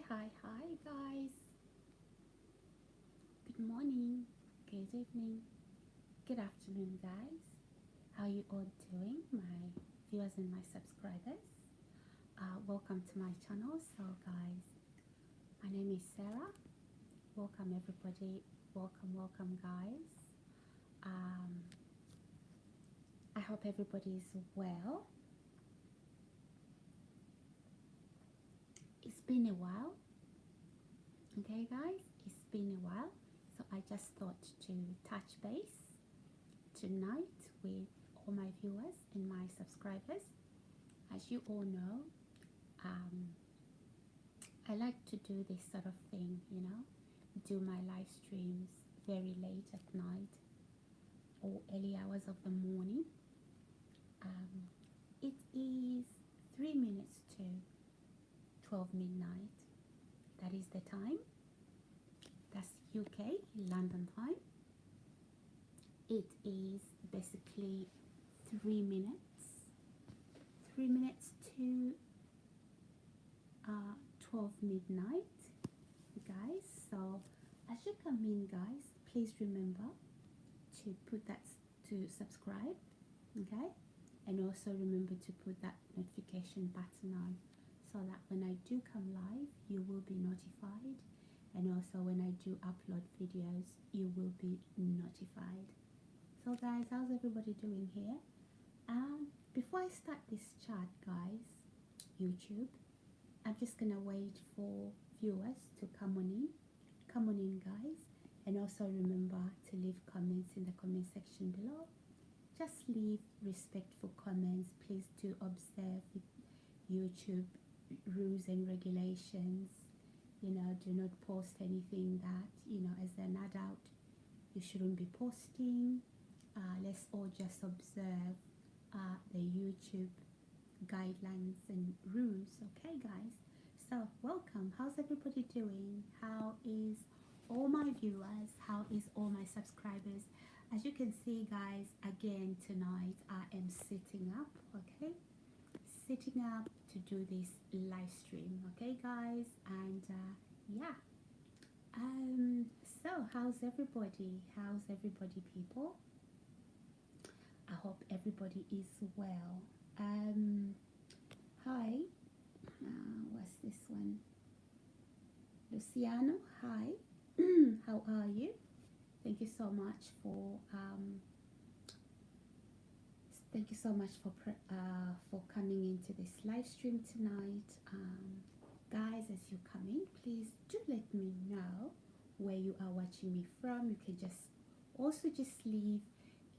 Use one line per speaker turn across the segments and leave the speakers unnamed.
Hi, guys. Good morning, good evening, good afternoon, guys. How you all doing, my viewers and my subscribers? Welcome to my channel. So, guys, my name is Sarah. Welcome, everybody. Welcome, guys. Um, I hope everybody is well. It's been a while, okay, guys? It's been a while. So, I just thought to touch base tonight with all my viewers and my subscribers. As you all know, um, I like to do this sort of thing, do my live streams very late at night or early hours of the morning. It is 3 minutes to 12 midnight. That is the time. That's UK, London time. It is basically 3 minutes. 3 minutes to 12 midnight, guys. So as you come in, guys, please remember to put that to subscribe, okay, and also remember to put that notification button on so that when I do come live you will be notified, and also when I do upload videos you will be notified. So guys, how's everybody doing here? Before I start this chat, guys, YouTube, I'm just gonna wait for viewers to come on in, guys, and also remember to leave comments in the comment section below. Just leave respectful comments. Please do observe YouTube rules and regulations. Do not post anything that as an adult you shouldn't be posting. Let's all just observe the YouTube guidelines and rules, okay, guys? So welcome. How's everybody doing? How is all my viewers? How is all my subscribers? As you can see, guys, again tonight I am sitting up, okay, sitting up to do this live stream, okay, guys? And yeah, so how's everybody? People? I hope everybody is well. Hi, what's this one? Luciano, hi. How are you? Thank you so much for coming into this live stream tonight. Guys, as you come in, please do let me know where you are watching me from. You can just leave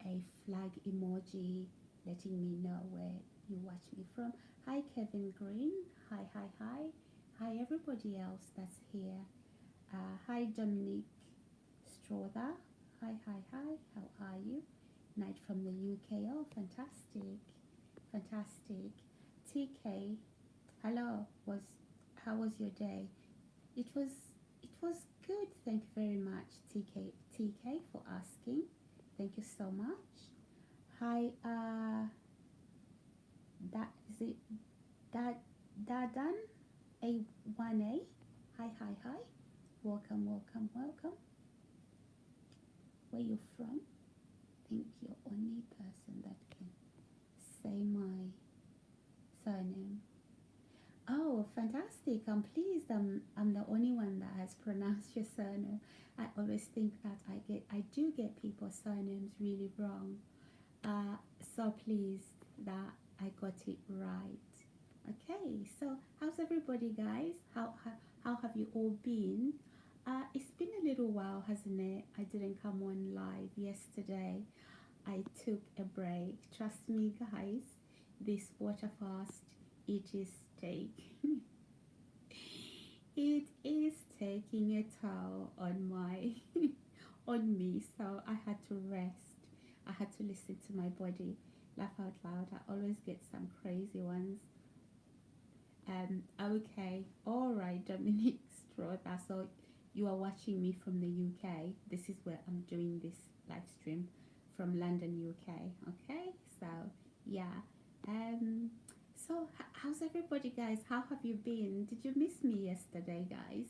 a flag emoji letting me know where you watch me from. Hi Kevin Green. Hi everybody else that's here. Hi Dominique Strother. Hi. How are you? Night from the UK. Oh, fantastic. TK. Hello. How was your day? It was good. Thank you very much, TK, for asking. Thank you so much. Hi, that is it. Dadan A1A. Hi. Welcome. Where you from? I think you're only person that can say my surname. Oh, fantastic. I'm pleased I'm the only one that has pronounced your surname. I always think that I do get people's surnames really wrong. So pleased that I got it right. Okay, so how's everybody, guys? How have you all been? It's been a little while, hasn't it? I didn't come on live yesterday. I took a break. Trust me, guys, this water fast, it is taking it is taking a toll on my on me. So I had to rest. I had to listen to my body. Laugh out loud. I always get some crazy ones. Okay, all right, Dominic Strother. So you are watching me from the UK. This is where I'm doing this live stream, from London, UK. Okay, so yeah. So, how's everybody, guys? How have you been? Did you miss me yesterday, guys?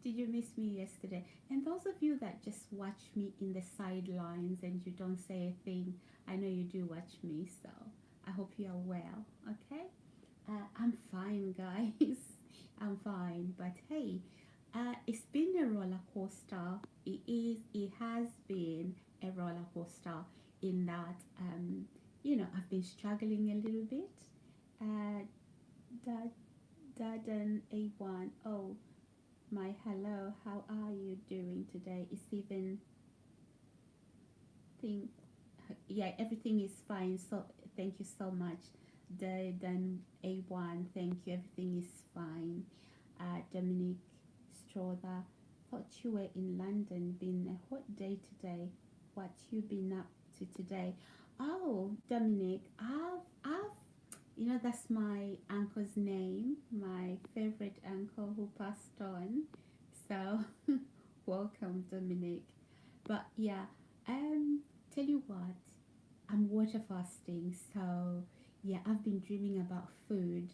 Did you miss me yesterday? And those of you that just watch me in the sidelines and you don't say a thing, I know you do watch me, so I hope you are well, okay? I'm fine, guys. I'm fine, but hey, it's been a roller coaster. It has been a roller coaster in that, I've been struggling a little bit. Uh, dad, dad and A1. Oh, my hello. How are you doing today? It's even thing. Yeah, everything is fine. So thank you so much. Then A1. Thank you. Everything is fine. Dominic Strother. Thought you were in London. Been a hot day today. What you been up to today? Oh, Dominic, that's my uncle's name, my favorite uncle who passed on. So, welcome, Dominic. But yeah, tell you what, I'm water fasting. So, yeah, I've been dreaming about food.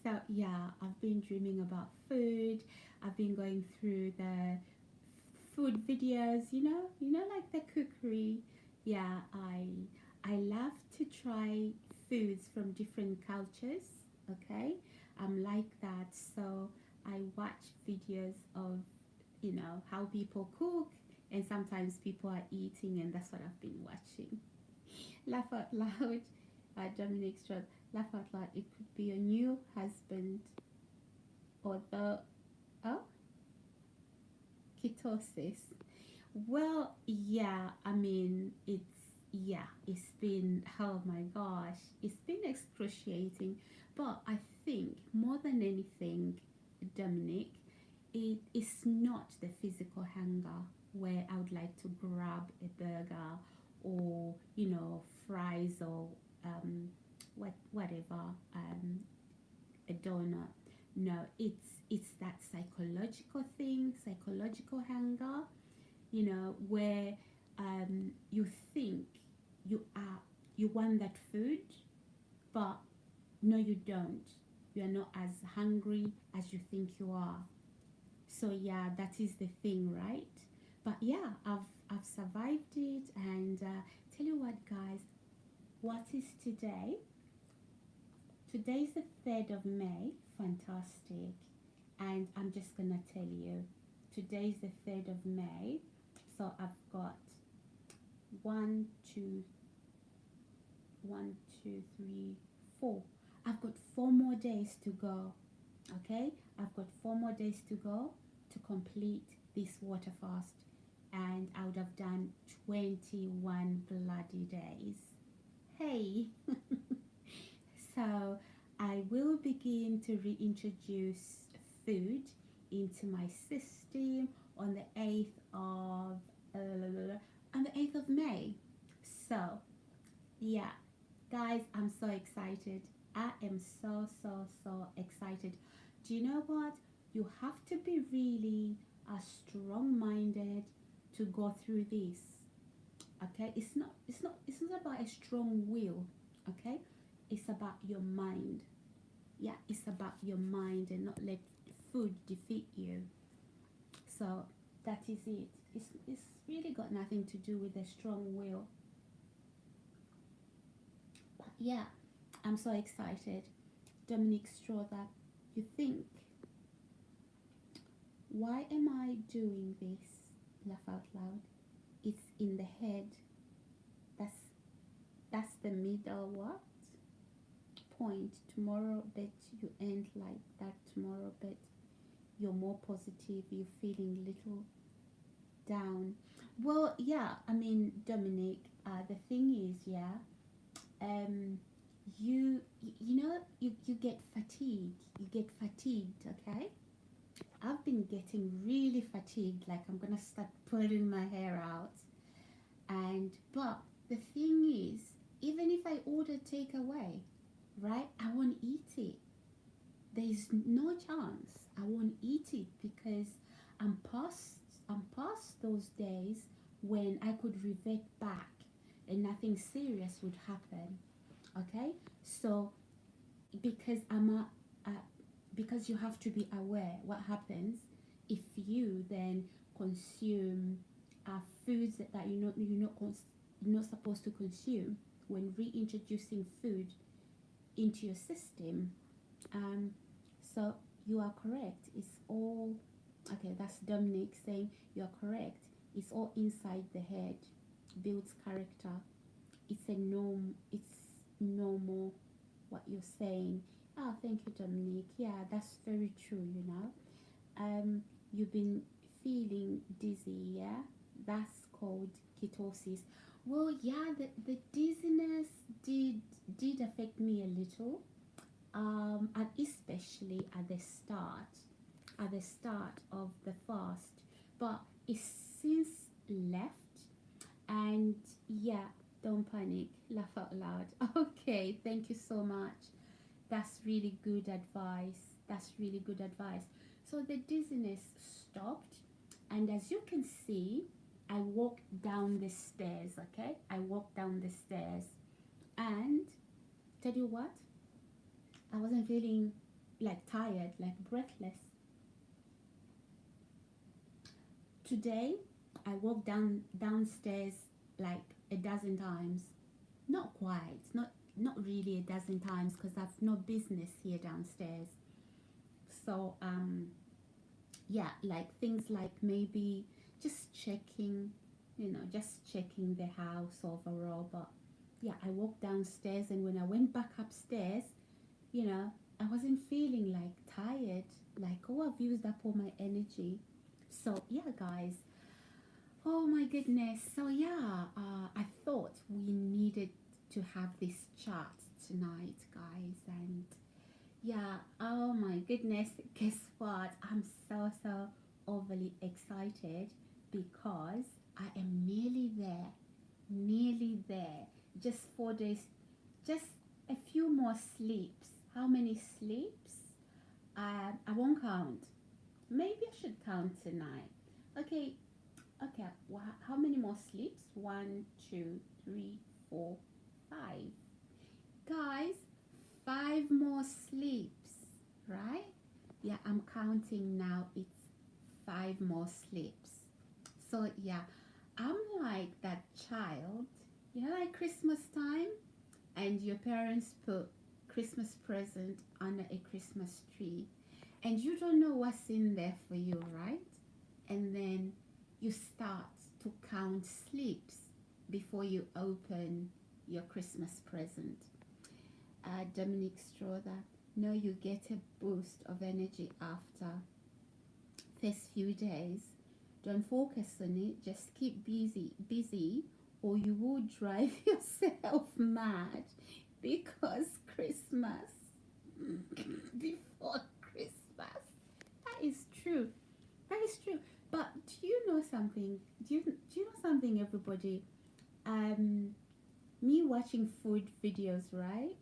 So, yeah, I've been dreaming about food. I've been going through the food videos, like the cookery. Yeah, I love to try foods from different cultures. Okay, I'm like that. So I watch videos of how people cook, and sometimes people are eating, and that's what I've been watching. Laugh out loud, Dominic Strauss. Laugh out loud. It could be a new husband or the oh ketosis. Well, yeah, I mean, it's been, oh my gosh, it's been excruciating. But I think more than anything, Dominic, it is not the physical hunger where I would like to grab a burger or, fries or whatever, a donut. No, it's that psychological thing, psychological hunger, where you think you are you want that food, but no, you don't. You are not as hungry as you think you are. So yeah, that is the thing, right? But yeah, I've survived it, and tell you what, guys, what is today? Today is the 3rd of May. Fantastic. And I'm just gonna tell you, today is the 3rd of May. So I've got one, two, 4. I've got 4 more days to go. Okay, I've got 4 more days to go to complete this water fast, and I would have done 21 bloody days. Hey, so I will begin to reintroduce food into my system on the 8th of May. So yeah, guys, I'm so excited. I am so excited. Do you know what? You have to be really strong-minded to go through this. Okay, it's not about a strong will. Okay, it's about your mind. Yeah, it's about your mind, and not let food defeat you. So that is it. It's really got nothing to do with a strong will. But yeah, I'm so excited. Dominic Strother, you think, why am I doing this? Laugh out loud. It's in the head. That's that's the middle what? Point. Tomorrow bet you end like that. Tomorrow bet you're more positive. You're feeling little down. Well, yeah, I mean, Dominic, the thing is, yeah, you get fatigued. Okay? I've been getting really fatigued, like I'm gonna start pulling my hair out. But the thing is, even if I order takeaway, right, I won't eat it. There's no chance I won't eat it, because I'm past those days when I could revert back and nothing serious would happen. Okay, so because because you have to be aware what happens if you then consume foods that you're not supposed to consume when reintroducing food into your system. Um, so you are correct. It's all okay. That's Dominic saying you are correct. It's all inside the head, builds character. It's a norm. It's normal what you're saying. Oh, thank you, Dominic. Yeah, that's very true. You've been feeling dizzy. Yeah, that's called ketosis. Well, yeah, the dizziness did affect me a little, and especially at the start of the fast, but it's since left. And yeah, don't panic, laugh out loud. Okay, thank you so much. That's really good advice. That's really good advice. So the dizziness stopped, and as you can see, I walked down the stairs. Okay, I walked down the stairs, and tell you what, I wasn't feeling like tired, like breathless. Today, I walked downstairs like a dozen times. Not quite, not really a dozen times because I've no business here downstairs. So yeah, like things like maybe just checking, just checking the house overall. But yeah, I walked downstairs, and when I went back upstairs, I wasn't feeling like tired, like, oh, I've used up all my energy. So yeah, guys. Oh my goodness. So yeah, I thought we needed to have this chat tonight, guys. And yeah, oh my goodness. Guess what? I'm so overly excited because I am nearly there. Nearly there. Just 4 days, just a few more sleeps. How many sleeps? I won't count. Maybe I should count tonight. Okay, okay. How many more sleeps? 1, 2, 3, 4, 5. Guys, 5 more sleeps, right? Yeah, I'm counting now. It's 5 more sleeps. So yeah, I'm like that child, like Christmas time, and your parents put Christmas present under a Christmas tree, and you don't know what's in there for you, right? And then you start to count sleeps before you open your Christmas present. Dominic Strother, no, you get a boost of energy after first few days. Don't focus on it, just keep busy, or you will drive yourself mad because Christmas before Christmas. That is true. That is true. But do you know something? Do you know something, everybody? Me watching food videos, right?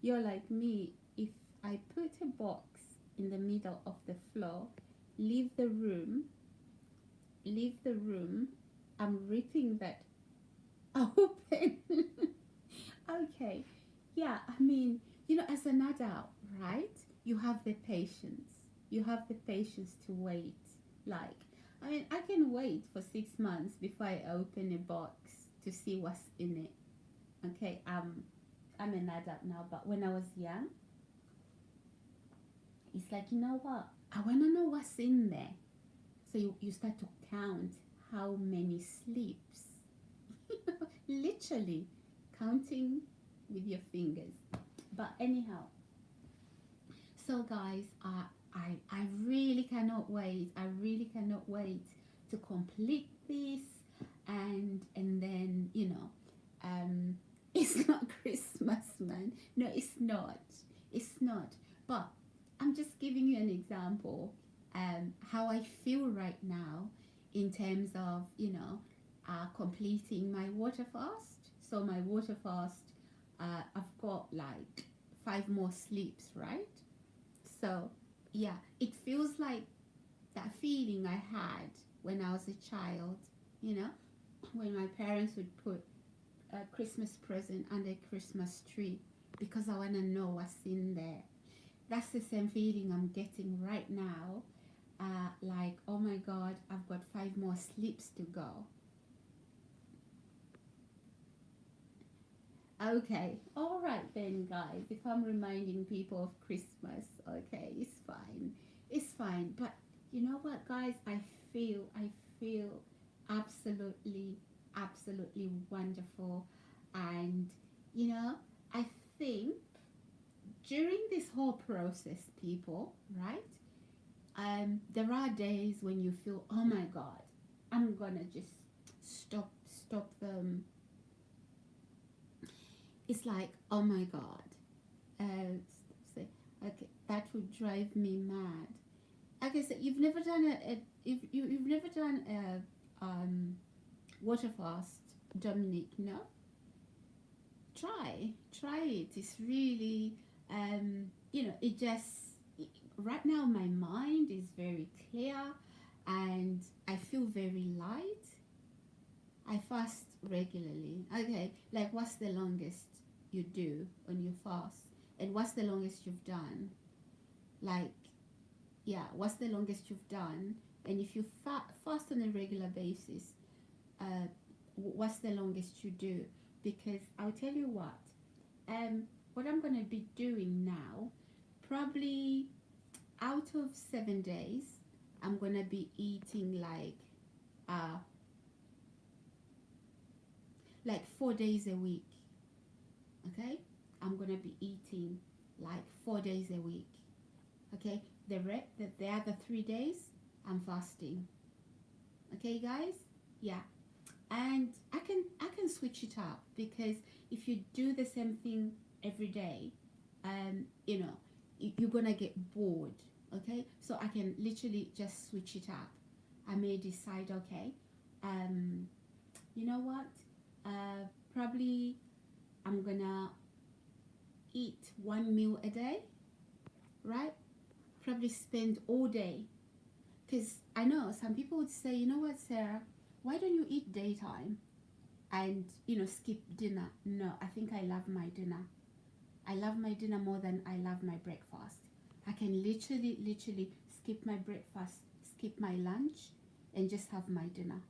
You're like me. If I put a box in the middle of the floor, leave the room, I'm ripping that open. Okay. Yeah, I mean, as an adult, right? You have the patience. You have the patience to wait. Like, I mean, I can wait for 6 months before I open a box to see what's in it. Okay, I'm an adult now, but when I was young, it's like, you know what? I want to know what's in there. So you start to count how many sleeps. Literally counting with your fingers. But anyhow, so guys, I really cannot wait. I really cannot wait to complete this, and then it's not Christmas, man. No, it's not. It's not. But I'm just giving you an example. How I feel right now in terms of completing my water fast. So my water fast, I've got like 5 more sleeps, right? So yeah, it feels like that feeling I had when I was a child, when my parents would put a Christmas present under a Christmas tree because I want to know what's in there. That's the same feeling I'm getting right now. Like, oh my God, I've got 5 more sleeps to go. Okay, all right then, guys. If I'm reminding people of Christmas, okay, it's fine. It's fine. But you know what, guys? I feel absolutely, absolutely wonderful. And, you know, I think during this whole process, people, right? There are days when you feel, oh my God, I'm gonna just stop them. It's like, oh my God, say, okay, that would drive me mad. Like I said, you've never done you've never done a water fast, Dominic, no? Try it. It's really, it just, right now my mind is very clear and I feel very light. I fast regularly. Okay, like what's the longest you do on your fast? And what's the longest you've done? Like, yeah, what's the longest you've done? And if you fast on a regular basis, what's the longest you do? Because I'll tell you what I'm going to be doing now, probably out of 7 days, I'm going to be eating like 4 days a week. Okay, I'm going to be eating like 4 days a week. Okay, the other 3 days I'm fasting. Okay, guys? Yeah. And I can switch it up, because if you do the same thing every day, you're gonna get bored. Okay, so I can literally just switch it up. I may decide, okay, you know what, probably I'm gonna eat 1 meal a day, right? Probably spend all day, because I know some people would say, you know what, Sarah, why don't you eat daytime and skip dinner? No, I think I love my dinner. I love my dinner more than I love my breakfast. I can literally skip my breakfast, skip my lunch, and just have my dinner.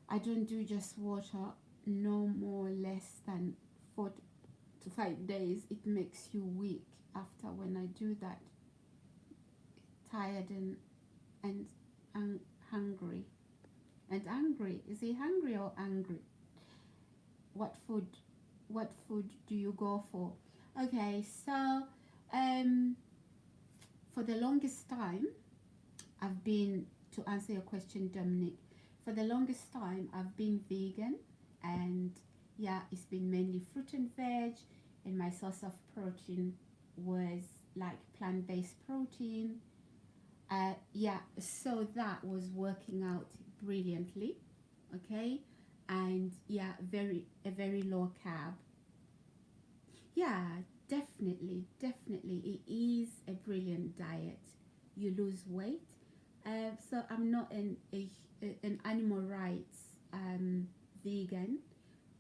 I don't do just water no more less than 4 to 5 days. It makes you weak after when I do that. Tired and hungry. And angry. Is he hungry or angry? What food do you go for? Okay, so for the longest time I've been, to answer your question, Dominic, for the longest time I've been vegan, and yeah, it's been mainly fruit and veg, and my source of protein was like plant-based protein. Yeah, so that was working out brilliantly. Okay, and yeah, a very low carb. Yeah, definitely it is a brilliant diet. You lose weight. So I'm not an animal rights vegan,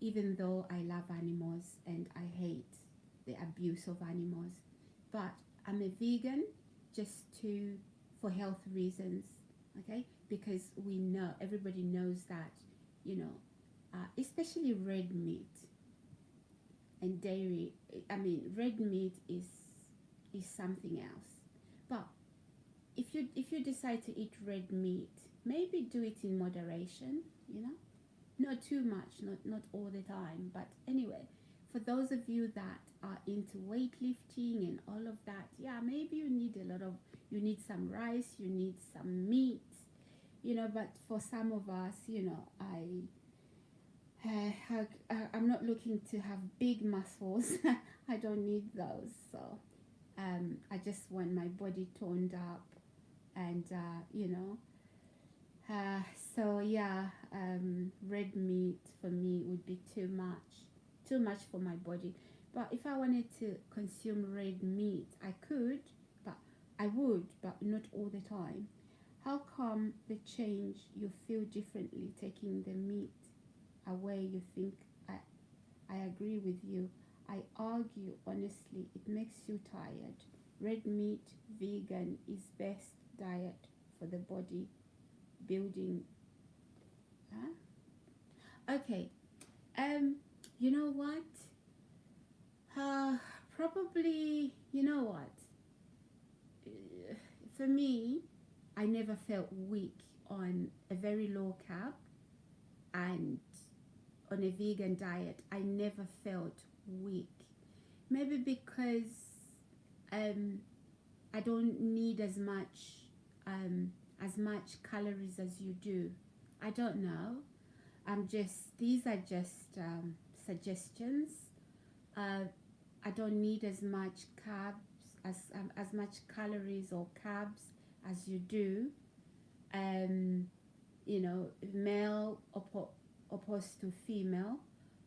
even though I love animals and I hate the abuse of animals, but I'm a vegan just for health reasons. Okay, because everybody knows that, especially red meat and dairy. I mean, red meat is something else. But if you decide to eat red meat, maybe do it in moderation. Not too much, not all the time. But anyway, for those of you that are into weightlifting and all of that, yeah, maybe you need some rice, you need some meat, but for some of us, I'm not looking to have big muscles. I don't need those. So I just want my body toned up, and so yeah, red meat for me would be too much for my body. But if I wanted to consume red meat, I could, but I would, but not all the time. How come the change you feel differently taking the meat? aware you think I agree with you. I argue honestly, it makes you tired. Red meat, vegan is best diet for the body building. Huh? Okay. You know what? Uh, Probably. You know what? For me, I never felt weak on a very low carb and on a vegan diet. I never felt weak. Maybe because I don't need as much calories as you do. I don't know. These are just suggestions. I don't need as much as much calories or carbs as you do. You know, male opposed to female,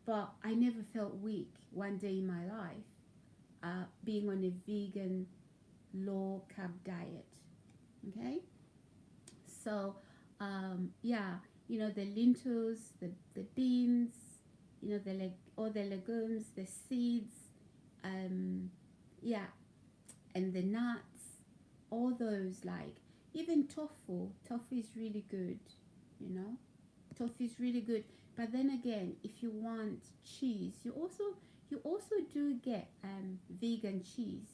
but I never felt weak one day in my life being on a vegan low carb diet. Okay, so yeah, you know, the lentils, the beans, you know, all the legumes, the seeds, yeah, and the nuts, all those, like even tofu is really good, you know, tofu is really good. But then again, if you want cheese, you also do get vegan cheese.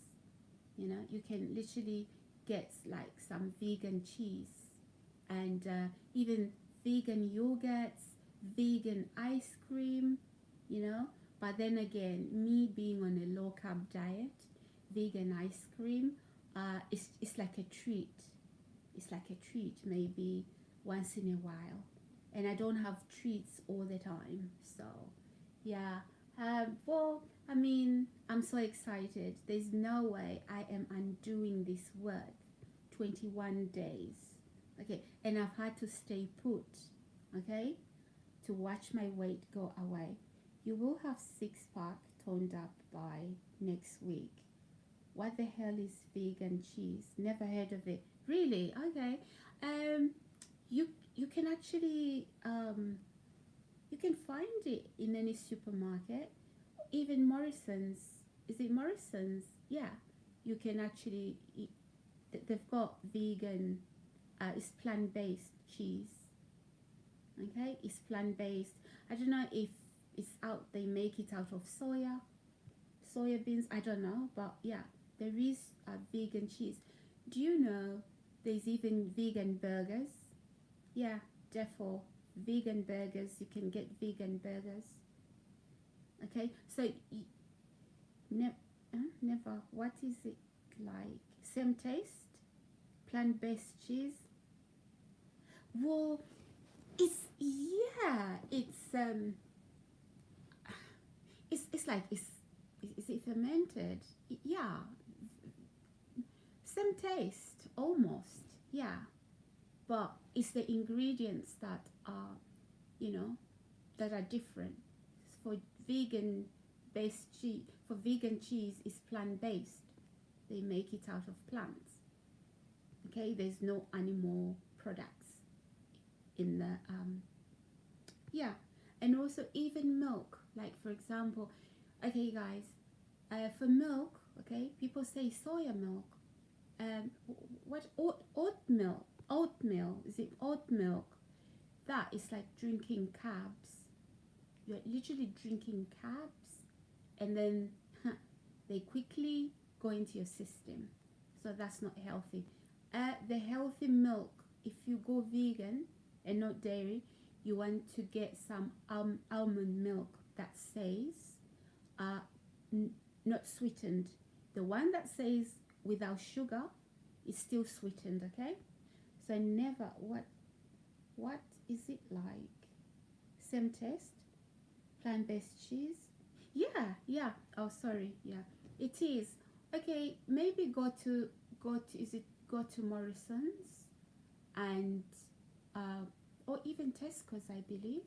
You know, you can literally get like some vegan cheese and even vegan yogurts, vegan ice cream, you know. But then again, me being on a low carb diet, vegan ice cream, it's like a treat. It's like a treat, maybe once in a while. And I don't have treats all the time. So, yeah. Well, I mean, I'm so excited. There's no way I am undoing this work. 21 days. Okay. And I've had to stay put. Okay. To watch my weight go away. You will have six-pack toned up by next week. What the hell is vegan cheese? Never heard of it. Really? Okay. You can actually you can find it in any supermarket, even Morrison's. Is it Morrison's? Yeah, you can actually. They've got vegan. It's plant-based cheese. Okay, it's plant-based. I don't know if it's out. They make it out of soya beans. I don't know, but yeah, there is vegan cheese. Do you know there's even vegan burgers? Yeah, therefore, vegan burgers. You can get vegan burgers. Okay, so never. What is it like? Same taste? Plant-based cheese? Well, it's like is it fermented? Yeah, same taste almost. Yeah, but it's the ingredients that are, you know, that are different. For vegan based cheese, for vegan cheese is plant based. They make it out of plants. Okay, there's no animal products in the yeah, and also even milk. Like for example, okay, guys, for milk, okay, people say soya milk. What oatmeal? Oatmeal, is it oat milk? That is like drinking carbs. You're literally drinking carbs, and then they quickly go into your system. So that's not healthy. The healthy milk, if you go vegan and not dairy, you want to get some almond milk that says not sweetened. The one that says without sugar is still sweetened, okay? So never, what is it like? Same taste? Plant-based cheese? Yeah. Oh, sorry. Yeah, it is. Okay, maybe go to Morrison's and or even Tesco's, I believe,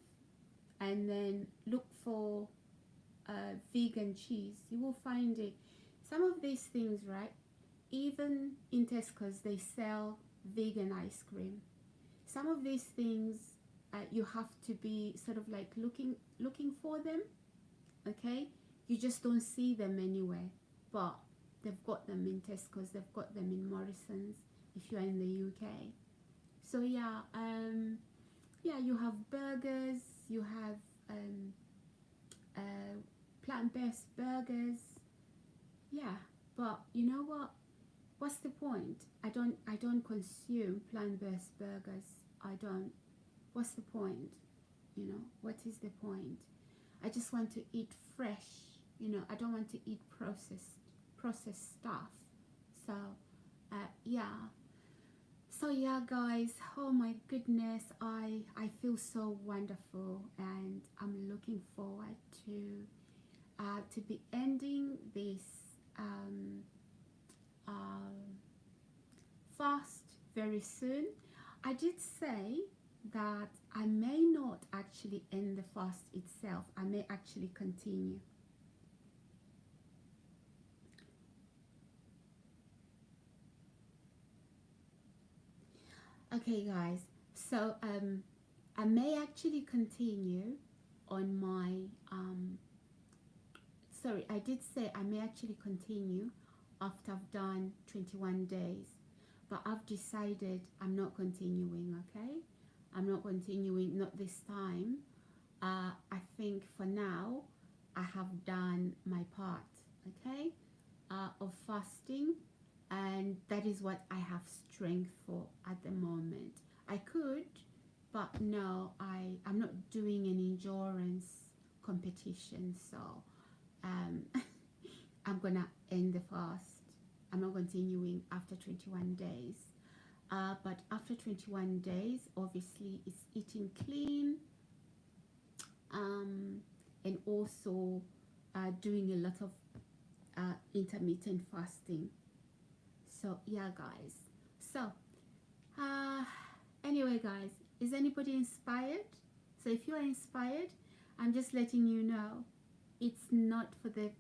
and then look for vegan cheese. You will find it. Some of these things, right? Even in Tesco's, they sell vegan ice cream. Some of these things you have to be sort of like looking for them. Okay, you just don't see them anywhere, but they've got them in Tesco's, they've got them in Morrison's if you're in the UK. So yeah, yeah, you have burgers, you have plant-based burgers. Yeah, but you know what? What's the point? I don't consume plant-based burgers. I don't. What's the point? You know, what is the point? I just want to eat fresh. You know, I don't want to eat processed stuff. So, yeah. So yeah, guys. Oh my goodness, I feel so wonderful, and I'm looking forward to be ending this fast very soon. I did say that I may not actually end the fast itself. I may actually continue. Okay, guys. So I may actually continue on my sorry, I did say I may actually continue after I've done 21 days, but I've decided I'm not continuing. Okay, I'm not continuing, not this time. I think for now I have done my part, okay, of fasting, and that is what I have strength for at the moment. I could, but no, I'm not doing an endurance competition, so I'm gonna end the fast. I'm not continuing after 21 days. But after 21 days, obviously, it's eating clean, and also doing a lot of intermittent fasting. So yeah, guys. So anyway, guys, is anybody inspired? So if you are inspired, I'm just letting you know it's not for the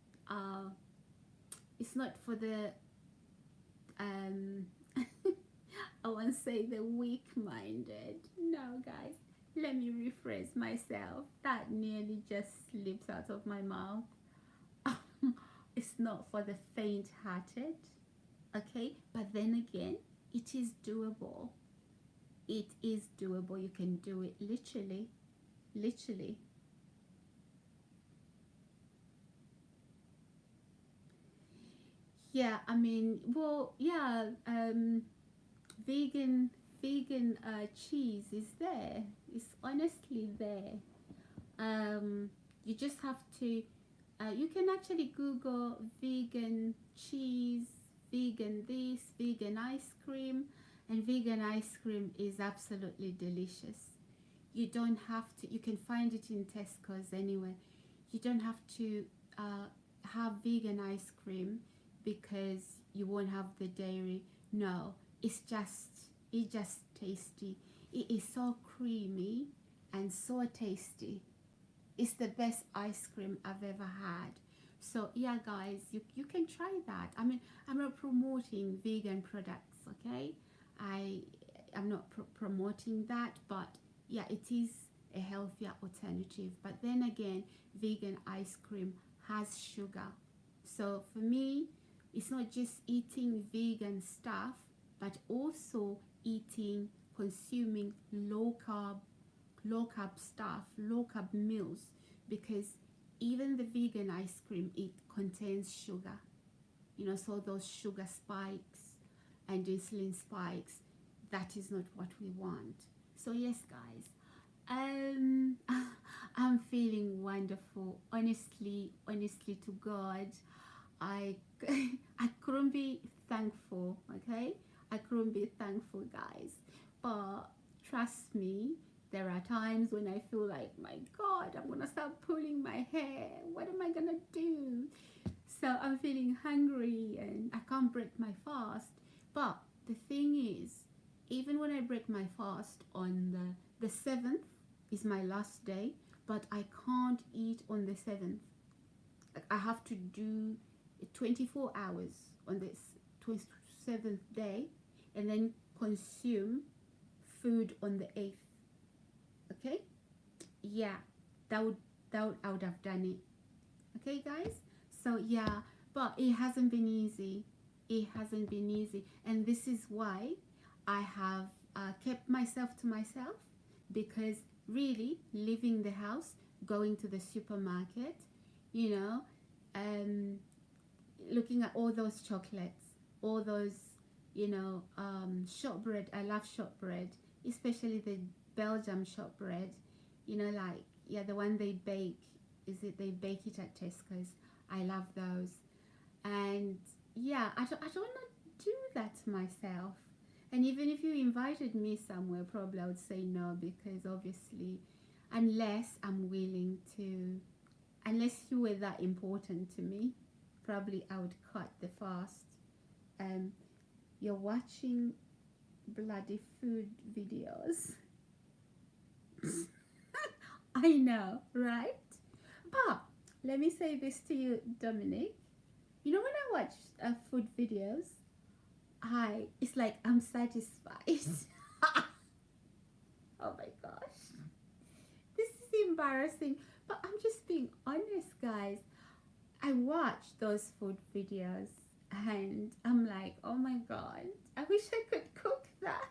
I won't say the weak-minded. No, guys, let me rephrase myself. That nearly just slips out of my mouth. It's not for the faint-hearted, okay? But then again, it is doable. It is doable. You can do it literally. Yeah, I mean, well, yeah, vegan cheese is there. It's honestly there. You just have to you can actually Google vegan cheese, vegan this, vegan ice cream, and vegan ice cream is absolutely delicious. You don't have to, you can find it in Tesco's anyway. You don't have to have vegan ice cream because you won't have the dairy. No, it's just tasty. It is so creamy and so tasty. It's the best ice cream I've ever had. So yeah, guys, you can try that. I mean, I'm not promoting vegan products, okay? I'm not promoting that, but yeah, it is a healthier alternative. But then again, vegan ice cream has sugar. So for me, it's not just eating vegan stuff, but also consuming low carb stuff, low carb meals, because even the vegan ice cream, it contains sugar, you know, so those sugar spikes and insulin spikes, that is not what we want. So yes, guys, I'm feeling wonderful. Honestly to God, I I couldn't be thankful, okay? I couldn't be thankful, guys. But trust me, there are times when I feel like, my God, I'm gonna start pulling my hair. What am I gonna do? So I'm feeling hungry and I can't break my fast. But the thing is, even when I break my fast on the 7th is my last day, but I can't eat on the 7th. Like, I have to do 24 hours on this 27th day and then consume food on the 8th. Okay, yeah, I would have done it. Okay, guys. So yeah, but it hasn't been easy. It hasn't been easy, and this is why I have kept myself to myself, because really leaving the house, going to the supermarket, you know, um, looking at all those chocolates, all those, shortbread. I love shortbread, especially the Belgium shortbread. Like, yeah, the one they bake. Is it they bake it at Tesco's? I love those. And yeah, I don't want to do that to myself. And even if you invited me somewhere, probably I would say no, because obviously, unless I'm willing to, unless you were that important to me, probably I would cut the fast. Um, you're watching bloody food videos. I know, right? But let me say this to you, Dominic. When I watch food videos, it's like I'm satisfied. Oh my gosh, this is embarrassing. But I'm just being honest, guys. I watch those food videos and I'm like, oh my god, I wish I could cook that.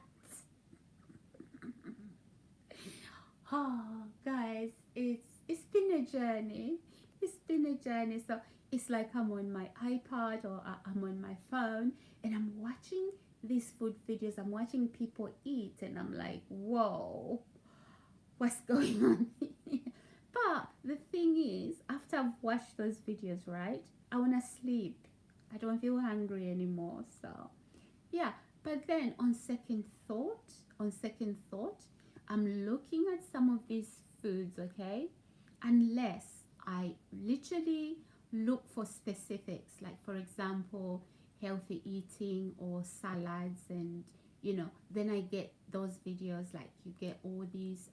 Oh, guys, it's been a journey. It's been a journey. So it's like I'm on my iPad or I'm on my phone and I'm watching these food videos. I'm watching people eat and I'm like, whoa, what's going on here? But the thing is, after I've watched those videos, right, I want to sleep. I don't feel hungry anymore. So yeah, but then on second thought, I'm looking at some of these foods, okay? Unless I literally look for specifics, like for example, healthy eating or salads, and then I get those videos, like you get all these,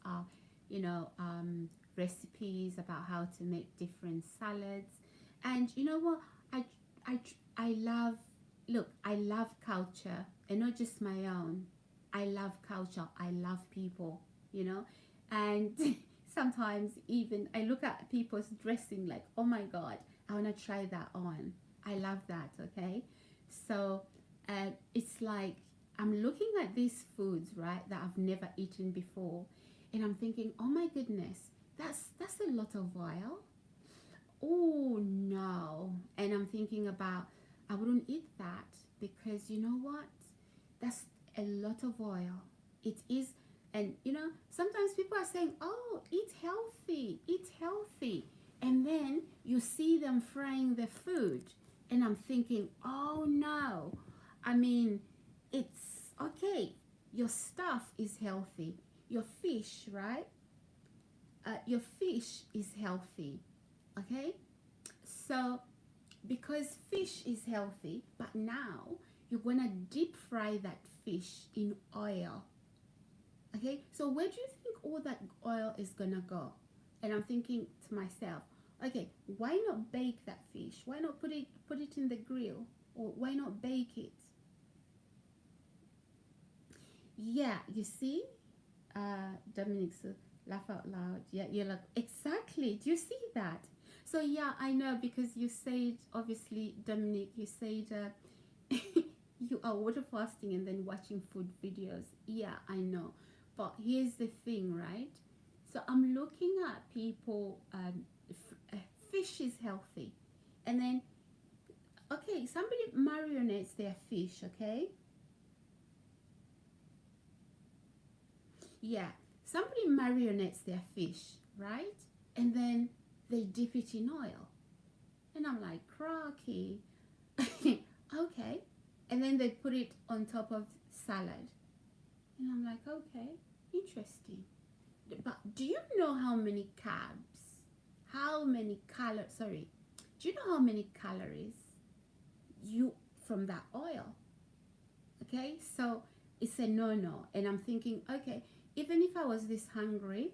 recipes about how to make different salads. And you know what? I, I, I love, look, I love culture, and not just my own. I love culture. I love people. And sometimes even I look at people's dressing like, oh my God, I want to try that on. I love that, okay? So it's like I'm looking at these foods, right, that I've never eaten before. And I'm thinking, oh my goodness, that's a lot of oil. Oh no. And I'm thinking about, I wouldn't eat that, because you know what? That's a lot of oil. It is. And sometimes people are saying, oh, eat healthy, eat healthy. And then you see them frying the food. And I'm thinking, oh no. I mean, it's okay. Your stuff is healthy. Your fish, right? Your fish is healthy. Okay? So, because fish is healthy, but now you're going to deep fry that fish in oil. Okay, so where do you think all that oil is gonna go? And I'm thinking to myself, okay, why not bake that fish? Why not put it in the grill? Or why not bake it? Yeah, you see, Dominic, so laugh out loud. Yeah, you're like, exactly. Do you see that? So yeah, I know, because you said, obviously, Dominic, you said you are water fasting and then watching food videos. Yeah, I know. But here's the thing, right? So I'm looking at people, fish is healthy. And then, okay, somebody marinates their fish, okay? Yeah, somebody marinates their fish, right? And then they dip it in oil. And I'm like, crocky. Okay. And then they put it on top of salad. And I'm like, okay, interesting. But do you know how many carbs, do you know how many calories you from that oil? Okay, so it's a no-no. And I'm thinking, okay, even if I was this hungry,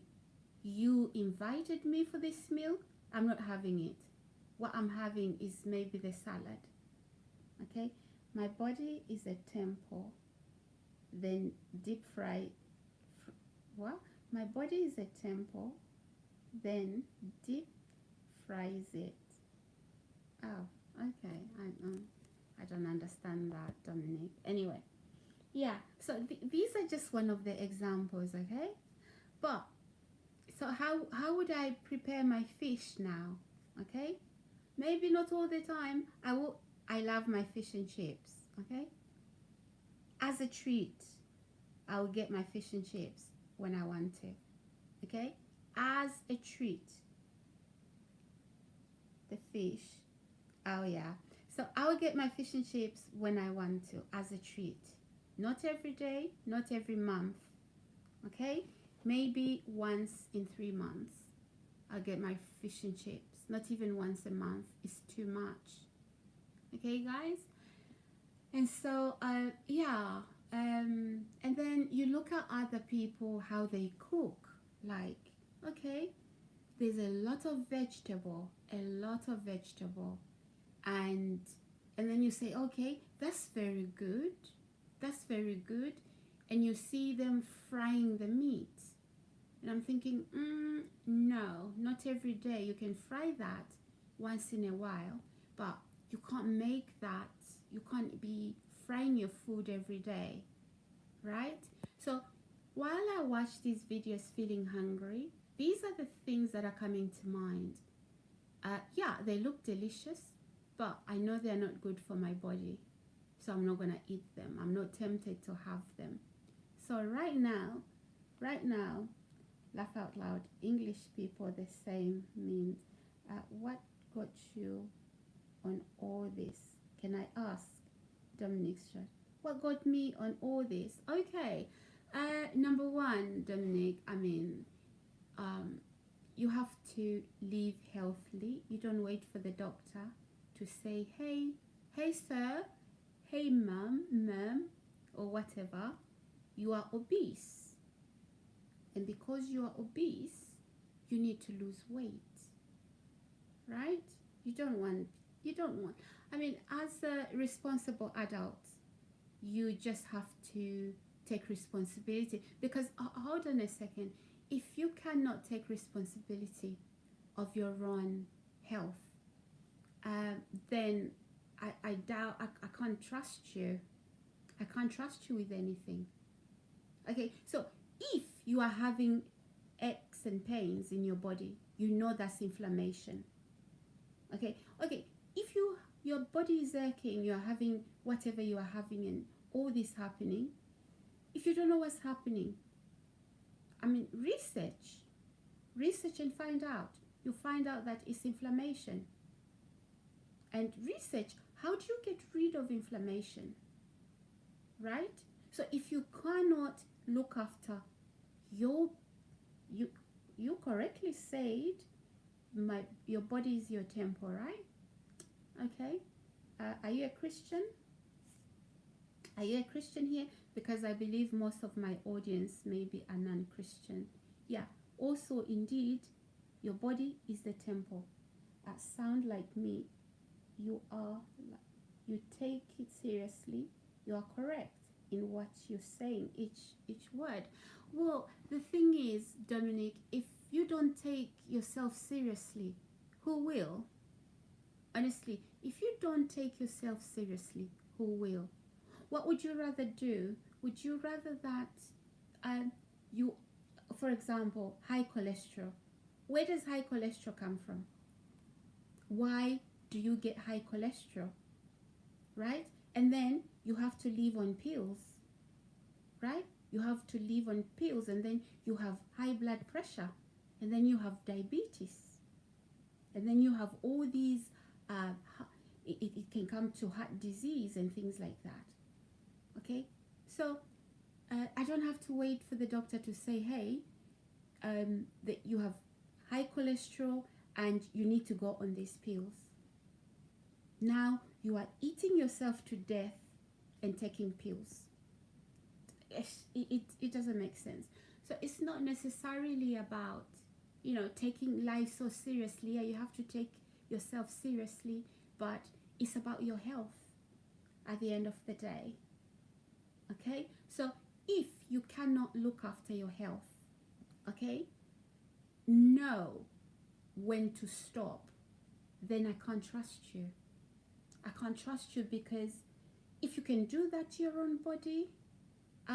you invited me for this meal, I'm not having it. What I'm having is maybe the salad. Okay, my body is a temple. Then deep fry, what? My body is a temple, then deep fries it. Oh, okay. I don't understand that, Dominic. Anyway, yeah. So these are just one of the examples, okay? But so how would I prepare my fish now? Okay, maybe not all the time. I love my fish and chips. Okay, as a treat, I will get my fish and chips when I want to. Okay, as a treat, the fish. Oh yeah. So I will get my fish and chips when I want to, as a treat. Not every day, not every month. Okay, maybe once in 3 months. I'll get my fish and chips. Not even once a month. It's too much. Okay, guys? And so, yeah. And then you look at other people, how they cook. Like, okay, there's a lot of vegetable. And then you say, okay, that's very good. And you see them frying the meat. And I'm thinking, no, not every day. You can fry that once in a while, but you can't make that. You can't be frying your food every day, right? So while I watch these videos feeling hungry, these are the things that are coming to mind. Yeah, they look delicious, but I know they're not good for my body. So I'm not going to eat them. I'm not tempted to have them. So right now, laugh out loud. English people, the same means. What got you on all this? Can I ask? Dominic, what got me on all this? Okay. Number one, Dominic, you have to live healthily. You don't wait for the doctor to say, hey sir, hey ma'am, or whatever. You are obese. And because you are obese, you need to lose weight, right? You don't want, as a responsible adult, you just have to take responsibility. Because, hold on a second, if you cannot take responsibility of your own health, then I doubt, I can't trust you. I can't trust you with anything. Okay, so if you are having aches and pains in your body, you know that's inflammation. Okay, if your body is aching, you're having whatever you are having and all this happening, if you don't know what's happening, research and find out. You find out that it's inflammation. And research, how do you get rid of inflammation? Right? So if you cannot look after you correctly said, your body is your temple, right? Okay. Are you a Christian? Are you a Christian here? Because I believe most of my audience may be a non-Christian. Yeah. Also, indeed, your body is the temple. Sound like me. You take it seriously. You are correct in what you're saying, each word. Well, the thing is, Dominic, if you don't take yourself seriously, who will? Honestly, if you don't take yourself seriously, who will? What would you rather do? Would you rather that you, for example, high cholesterol? Where does high cholesterol come from? Why do you get high cholesterol? Right? And then you have to live on pills, right? You have to live on pills, and then you have high blood pressure, and then you have diabetes, and then you have all these, it can come to heart disease and things like that. Okay? So I don't have to wait for the doctor to say, hey, that you have high cholesterol and you need to go on these pills. Now you are eating yourself to death and taking pills. It doesn't make sense. So it's not necessarily about, taking life so seriously. Yeah, you have to take yourself seriously, but it's about your health at the end of the day. Okay? So if you cannot look after your health, okay, know when to stop, then I can't trust you. I can't trust you, because if you can do that to your own body,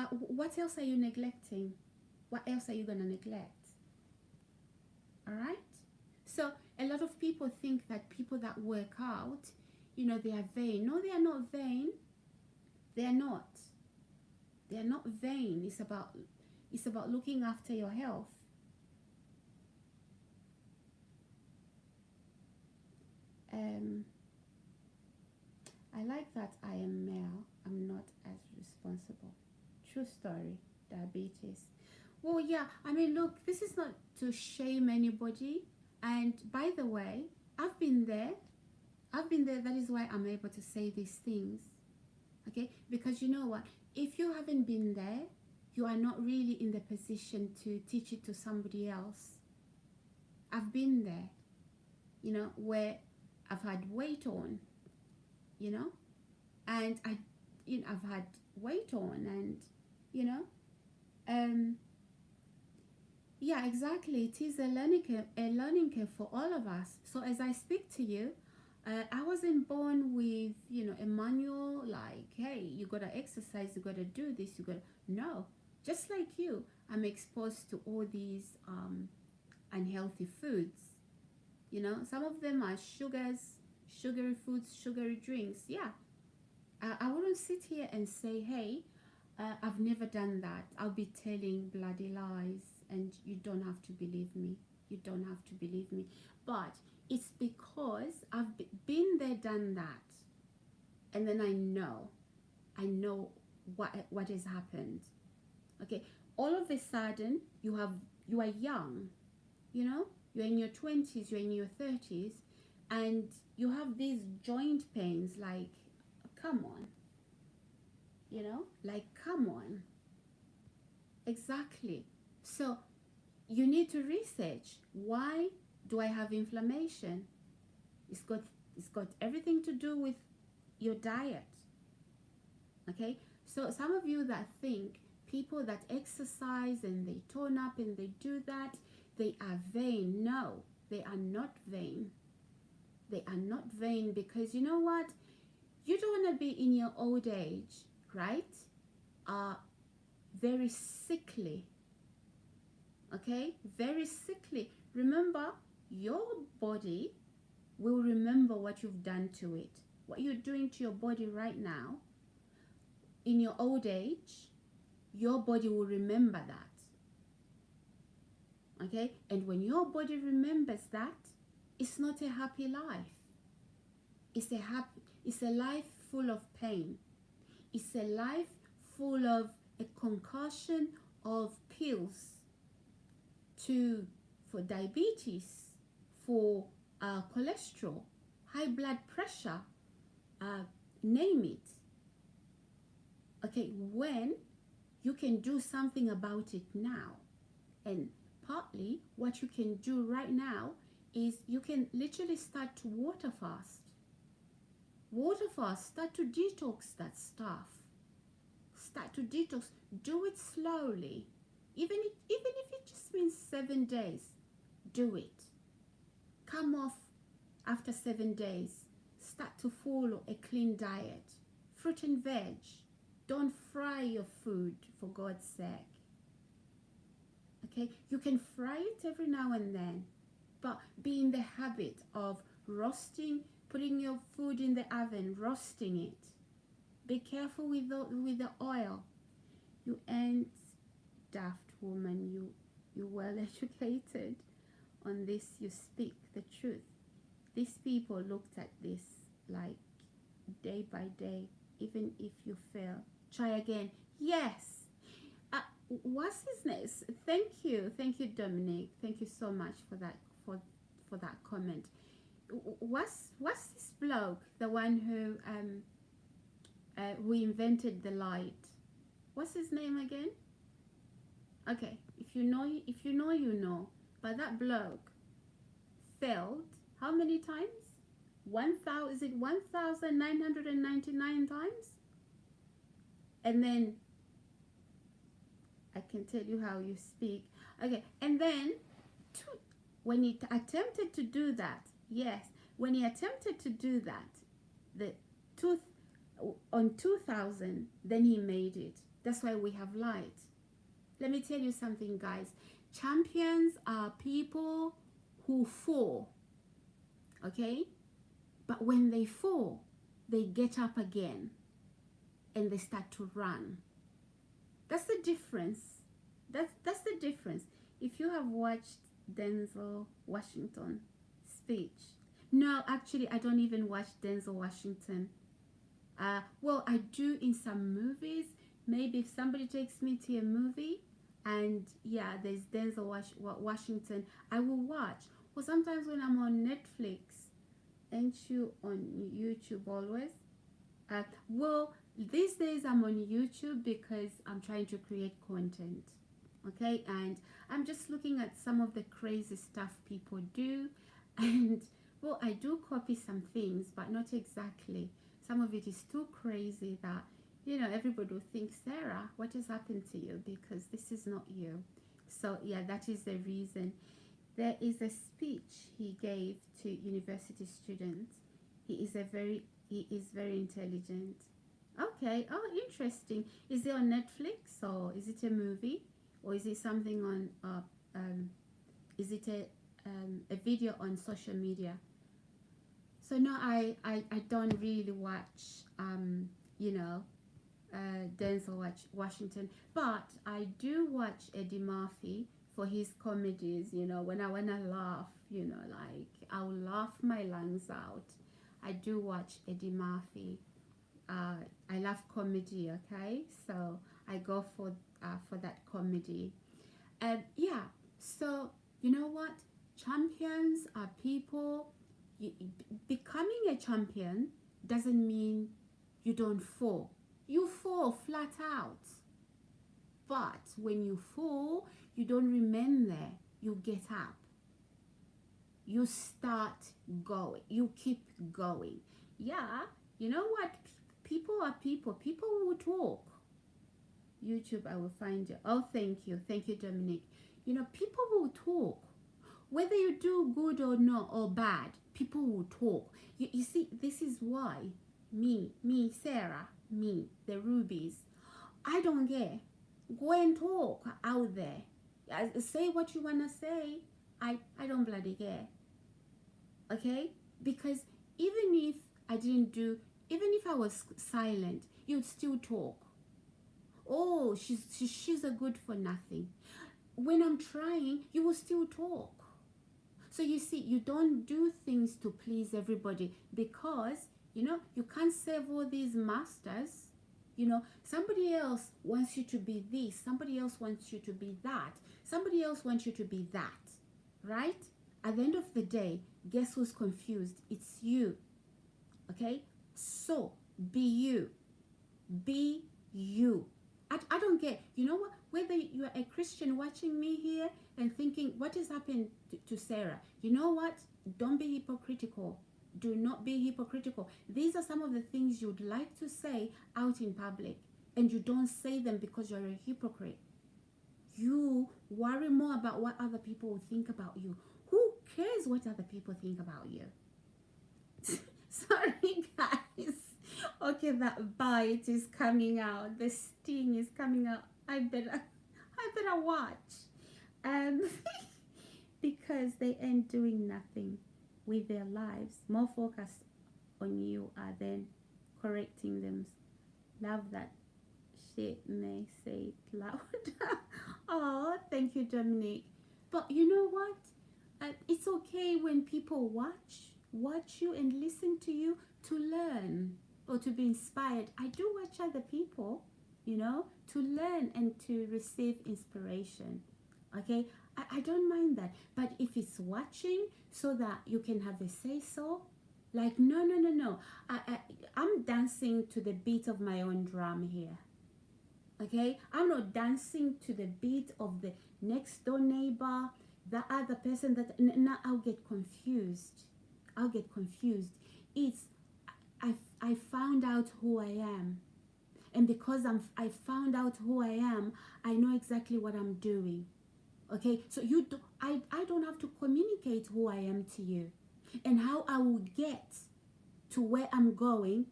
what else are you neglecting? What else are you going to neglect? All right? So a lot of people think that people that work out, you know, they are vain. No, they are not vain. They are not. They are not vain. It's about looking after your health. I like that I am male. I'm not as responsible. True story. Diabetes. Well, yeah. I mean, look, this is not to shame anybody. And by the way, I've been there. I've been there. That is why I'm able to say these things. Okay? Because you know what? If you haven't been there, you are not really in the position to teach it to somebody else. I've been there, you know, where I've had weight on, you know, and I've had weight on, and, you know, yeah, exactly. It is a learning curve for all of us. So as I speak to you, I wasn't born with, you know, a manual like, hey, you got to exercise, you got to do this, you got to... No. Just like you, I'm exposed to all these unhealthy foods. You know, some of them are sugary foods, sugary drinks. Yeah. I wouldn't sit here and say, hey, I've never done that. I'll be telling bloody lies, and you don't have to believe me. You don't have to believe me. But it's because I've been there, done that, and then I know what has happened. Okay, all of a sudden you are young, you know, you're in your 20s, you're in your 30s, and you have these joint pains. Like, come on, you know, like, come on. Exactly. So you need to research, why do I have inflammation? It's got everything to do with your diet. Okay, so some of you that think people that exercise and they tone up and they do that, they are vain. No, they are not vain. They are not vain, because you know what? You don't want to be in your old age, right? Very sickly. Okay, very sickly. Remember, your body will remember what you've done to it. What you're doing to your body right now, in your old age, your body will remember that. Okay, and when your body remembers that, it's not a happy life. It's a life full of pain. It's a life full of a concoction of pills for diabetes, for cholesterol, high blood pressure, name it. Okay, when you can do something about it now. And partly what you can do right now is you can literally start to water fast. Water fast, start to detox that stuff. Start to detox. Do it slowly. Even if it just means 7 days, do it. Come off after 7 days. Start to follow a clean diet. Fruit and veg. Don't fry your food, for God's sake. Okay, you can fry it every now and then, but be in the habit of roasting, putting your food in the oven, roasting it. Be careful with the oil. You ain't daft, woman. You well educated on this. You speak the truth. These people looked at this like day by day. Even if you fail, try again. Yes. What's his name? Thank you, Dominic. Thank you so much for that for that comment. What's this bloke, the one who invented the light? What's his name again? Okay, if you know, you know. But that bloke failed how many times? 1,999 times? And then I can tell you how you speak. Okay, and then when he attempted to do that, yes, when he attempted to do that, the tooth on 2000, then he made it. That's why we have light. Let me tell you something, guys. Champions are people who fall, okay? But when they fall, they get up again and they start to run. That's the difference. That's the difference. If you have watched Denzel Washington speech. No, actually, I don't even watch Denzel Washington. Well, I do in some movies. Maybe if somebody takes me to a movie and yeah, there's Denzel Washington, I will watch. Or sometimes when I'm on Netflix, ain't you on YouTube always? Well, these days I'm on YouTube because I'm trying to create content. Okay, and I'm just looking at some of the crazy stuff people do, and well, I do copy some things, but not exactly. Some of it is too crazy that, you know, everybody will think, Sarah, what has happened to you? Because this is not you. So yeah, that is the reason. There is a speech he gave to university students. He is very intelligent. Okay, oh, interesting. Is it on Netflix, or is it a movie, or is it something on is it a video on social media? So no, I don't really watch you know, Denzel Washington, but I do watch Eddie Murphy for his comedies. You know, when I wanna laugh, you know, like I'll laugh my lungs out. I do watch Eddie Murphy. I love comedy. Okay, so I go for that comedy. And yeah, so you know what? Champions are people. Becoming a champion doesn't mean you don't fall. You fall flat out. But when you fall, you don't remain there. You get up. You start going. You keep going. Yeah, you know what? People are people. People will talk. YouTube, I will find you. Oh, thank you. Thank you, Dominique. You know, people will talk. Whether you do good or not, or bad, people will talk. You see, this is why me, Sarah, me, the Rubies, I don't care. Go and talk out there. Say what you want to say. I don't bloody care. Okay? Because even if I didn't do, even if I was silent, you'd still talk. Oh, she's a good for nothing. When I'm trying, you will still talk. So you see, you don't do things to please everybody, because, you know, you can't serve all these masters. You know, somebody else wants you to be this, somebody else wants you to be that, somebody else wants you to be that, right? At the end of the day, guess who's confused? It's you. Okay? So, be you. Be you. I don't get, you know what, whether you're a Christian watching me here and thinking, what has happened to Sarah? You know what? Don't be hypocritical. Do not be hypocritical. These are some of the things you'd like to say out in public, and you don't say them because you're a hypocrite. You worry more about what other people will think about you. Who cares what other people think about you? Sorry, guys. Okay, that bite is coming out. The sting is coming out. I better watch. Because they ain't doing nothing with their lives. More focus on you are then correcting them. Love that shit, may say it loud. Oh, thank you, Dominique. But you know what? It's okay when people watch you and listen to you to learn or to be inspired. I do watch other people, you know, to learn and to receive inspiration. Okay, I don't mind that. But if it's watching so that you can have a say so, like no. I'm dancing to the beat of my own drum here. Okay, I'm not dancing to the beat of the next door neighbor, the other person that now I'll get confused. It's I found out who I am. And because I found out who I am, I know exactly what I'm doing. Okay, so I don't have to communicate who I am to you and how I will get to where I'm going.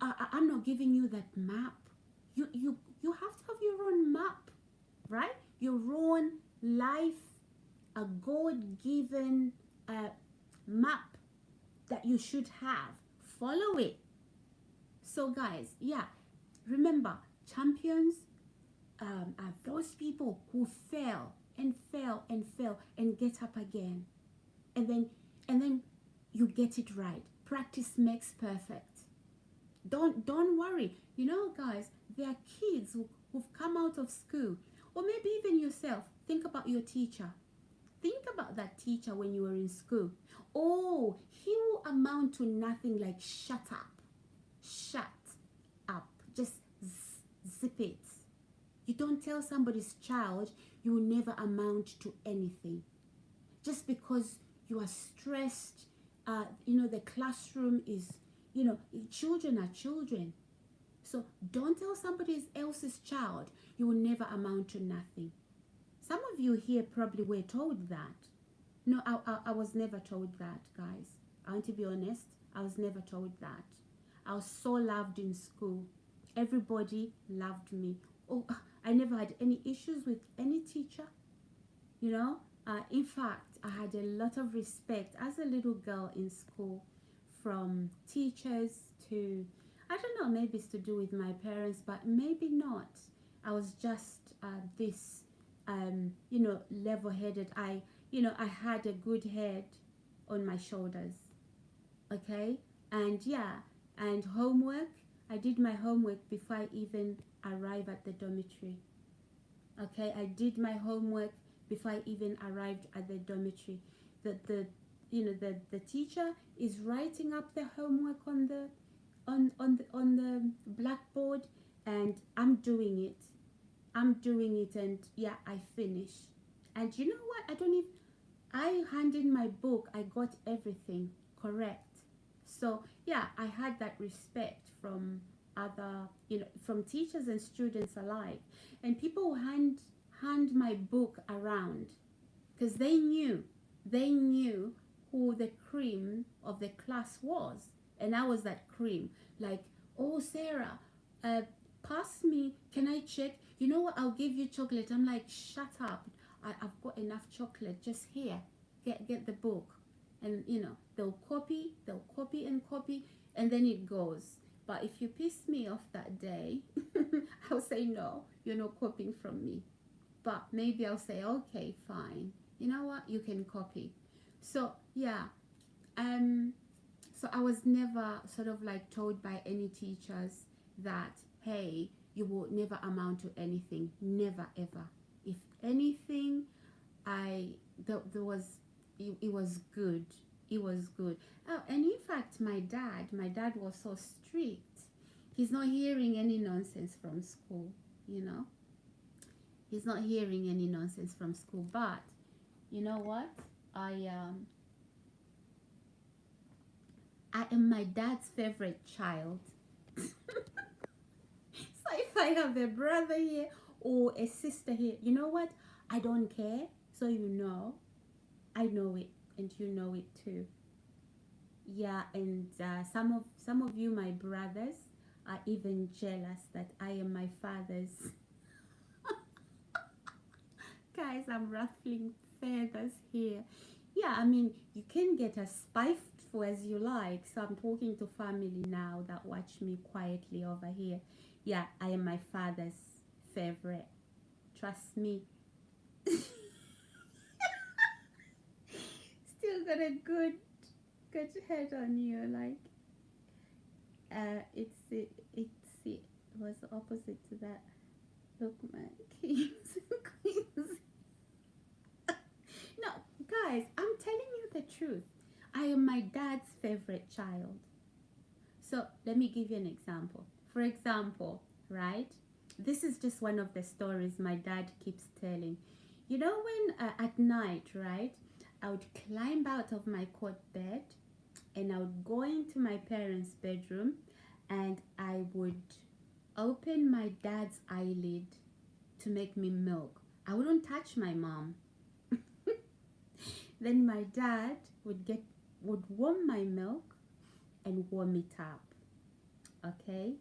I'm not giving you that map. You have to have your own map, right? Your own life, a God-given map that you should have. Follow it. So guys, yeah, remember, champions are those people who fail and fail and fail and get up again, and then you get it right. Practice makes perfect. Don't worry. You know, guys, there are kids who've come out of school, or maybe even yourself. Think about your teacher. Think about that teacher when you were in school. Oh, he will amount to nothing like shut up. Shut up. Just zip it. You don't tell somebody's child you will never amount to anything. Just because you are stressed, the classroom is, children are children. So don't tell somebody else's child you will never amount to nothing. Some of you here probably were told that. No, I was never told that, guys. I want to be honest. I was never told that. I was so loved in school. Everybody loved me. Oh, I never had any issues with any teacher. In fact, I had a lot of respect as a little girl in school, from teachers to, I don't know, maybe it's to do with my parents, but maybe not. I was just this, level-headed. I had a good head on my shoulders. Okay, and homework. I did my homework before I even arrived at the dormitory. Okay, I did my homework before I even arrived at the dormitory. The teacher is writing up the homework on the blackboard, and I'm doing it. And I finish. And you know what? I handed my book. I got everything correct. So yeah, I had that respect from other, from teachers and students alike, and people hand my book around, because they knew who the cream of the class was, and I was that cream. Like, oh, Sarah, pass me, can I check? You know what, I'll give you chocolate. I'm like, shut up, I've got enough chocolate, just here, get the book. And they'll copy and copy, and then it goes. But if you piss me off that day, I'll say, no, you're not copying from me. But maybe I'll say, okay, fine, you know what, you can copy. So yeah, so I was never sort of like told by any teachers that, hey, you will never amount to anything. Never ever. If anything, it was good. It was good. Oh, and in fact, my dad was so strict. He's not hearing any nonsense from school, He's not hearing any nonsense from school. But you know what? I am my dad's favorite child. So if I have a brother here or a sister here, you know what? I don't care. So I know it, and you know it too. Yeah, and some of you, my brothers, are even jealous that I am my father's. Guys, I'm ruffling feathers here. Yeah, I mean, you can get as spiteful as you like. So I'm talking to family now that watch me quietly over here. Yeah, I am my father's favorite. Trust me. Still got a good head on you, like it was the opposite to that. Look, my kings and queens. No, guys, I'm telling you the truth. I am my dad's favorite child. So let me give you an example. For example, right? This is just one of the stories my dad keeps telling. You know when at night, right? I would climb out of my cot bed and I would go into my parents' bedroom, and I would open my dad's eyelid to make me milk. I wouldn't touch my mom. Then my dad would warm my milk and warm it up. Okay?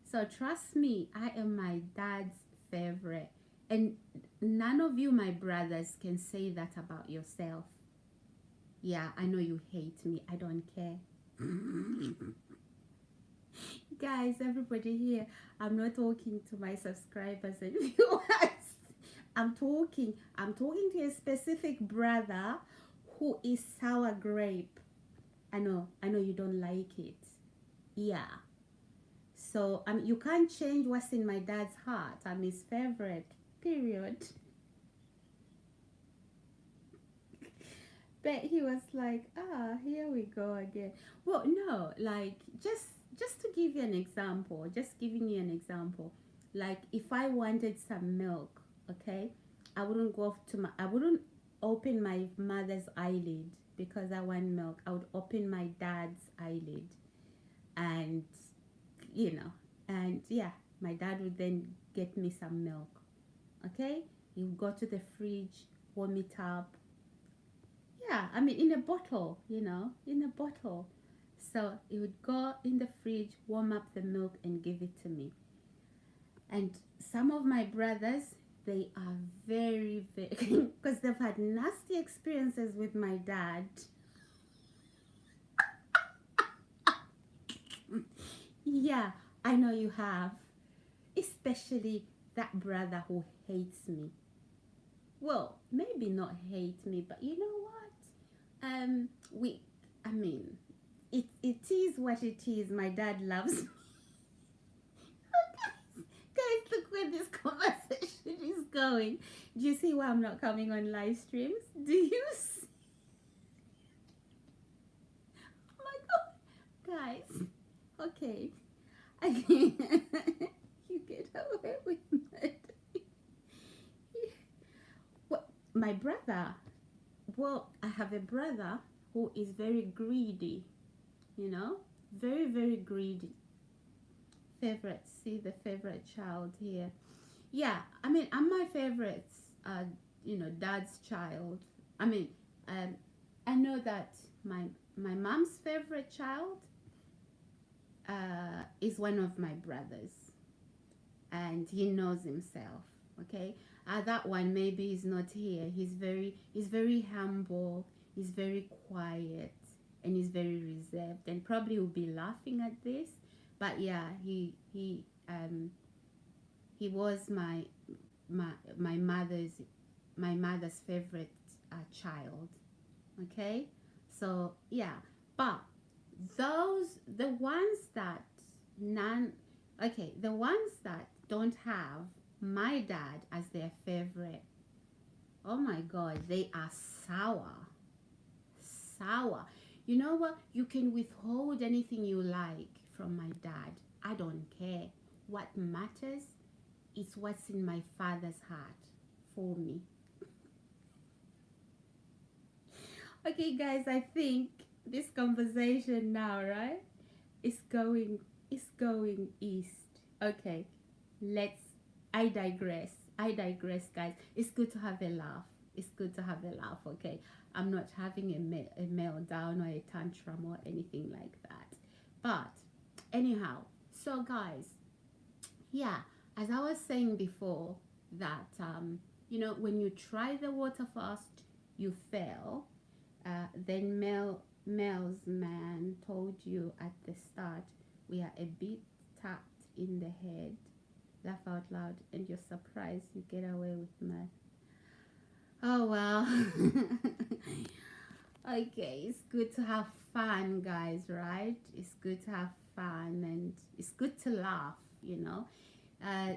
So trust me, I am my dad's favorite. And none of you, my brothers, can say that about yourself. Yeah, I know you hate me. I don't care. Guys, everybody here, I'm not talking to my subscribers and viewers. I'm talking to a specific brother who is sour grape. I know you don't like it. Yeah. So you can't change what's in my dad's heart. I'm his favorite. Period. But he was like, here we go again. Well, no, like just to give you an example, just giving you an example. Like if I wanted some milk, okay, I wouldn't I wouldn't open my mother's eyelid because I want milk. I would open my dad's eyelid, and and yeah, my dad would then get me some milk. Okay, he would go to the fridge, warm it up. Yeah, I mean in a bottle, in a bottle. So he would go in the fridge, warm up the milk, and give it to me. And some of my brothers, they are very, very, because they've had nasty experiences with my dad. Yeah, I know you have. Especially that brother who hates me. Well, maybe not hate me, but you know what? It is what it is. My dad loves me. Guys, look where this conversation is going. Do you see why I'm not coming on live streams? Do you see? Oh my god. Guys, okay. You get away with it. Well, my brother. Well, I have a brother who is very greedy. Very, very greedy. Favorite. See the favorite child here. Yeah, I mean, I'm my favorite, dad's child. I mean, I know that my mom's favorite child is one of my brothers, and he knows himself. Okay, that one maybe he's not here. He's very humble. He's very quiet, and he's very reserved, and probably will be laughing at this. But yeah, he was my mother's favorite child. Okay, so yeah, but the ones that the ones that don't have my dad as their favorite, oh my god, they are sour. You know what? You can withhold anything you like from my dad. I don't care. What matters is what's in my father's heart for me. Okay, guys, I think this conversation now, right, is going east. Okay, I digress, guys. It's good to have a laugh. Okay, I'm not having a meltdown or a tantrum or anything like that. But anyhow, so guys, yeah, as I was saying before, that when you try the water fast, you fail. Then Mel's man told you at the start, we are a bit tapped in the head. Laugh out loud, and you're surprised you get away with murder. Oh well. Okay, it's good to have fun, guys, right? It's good to have fun, and it's good to laugh,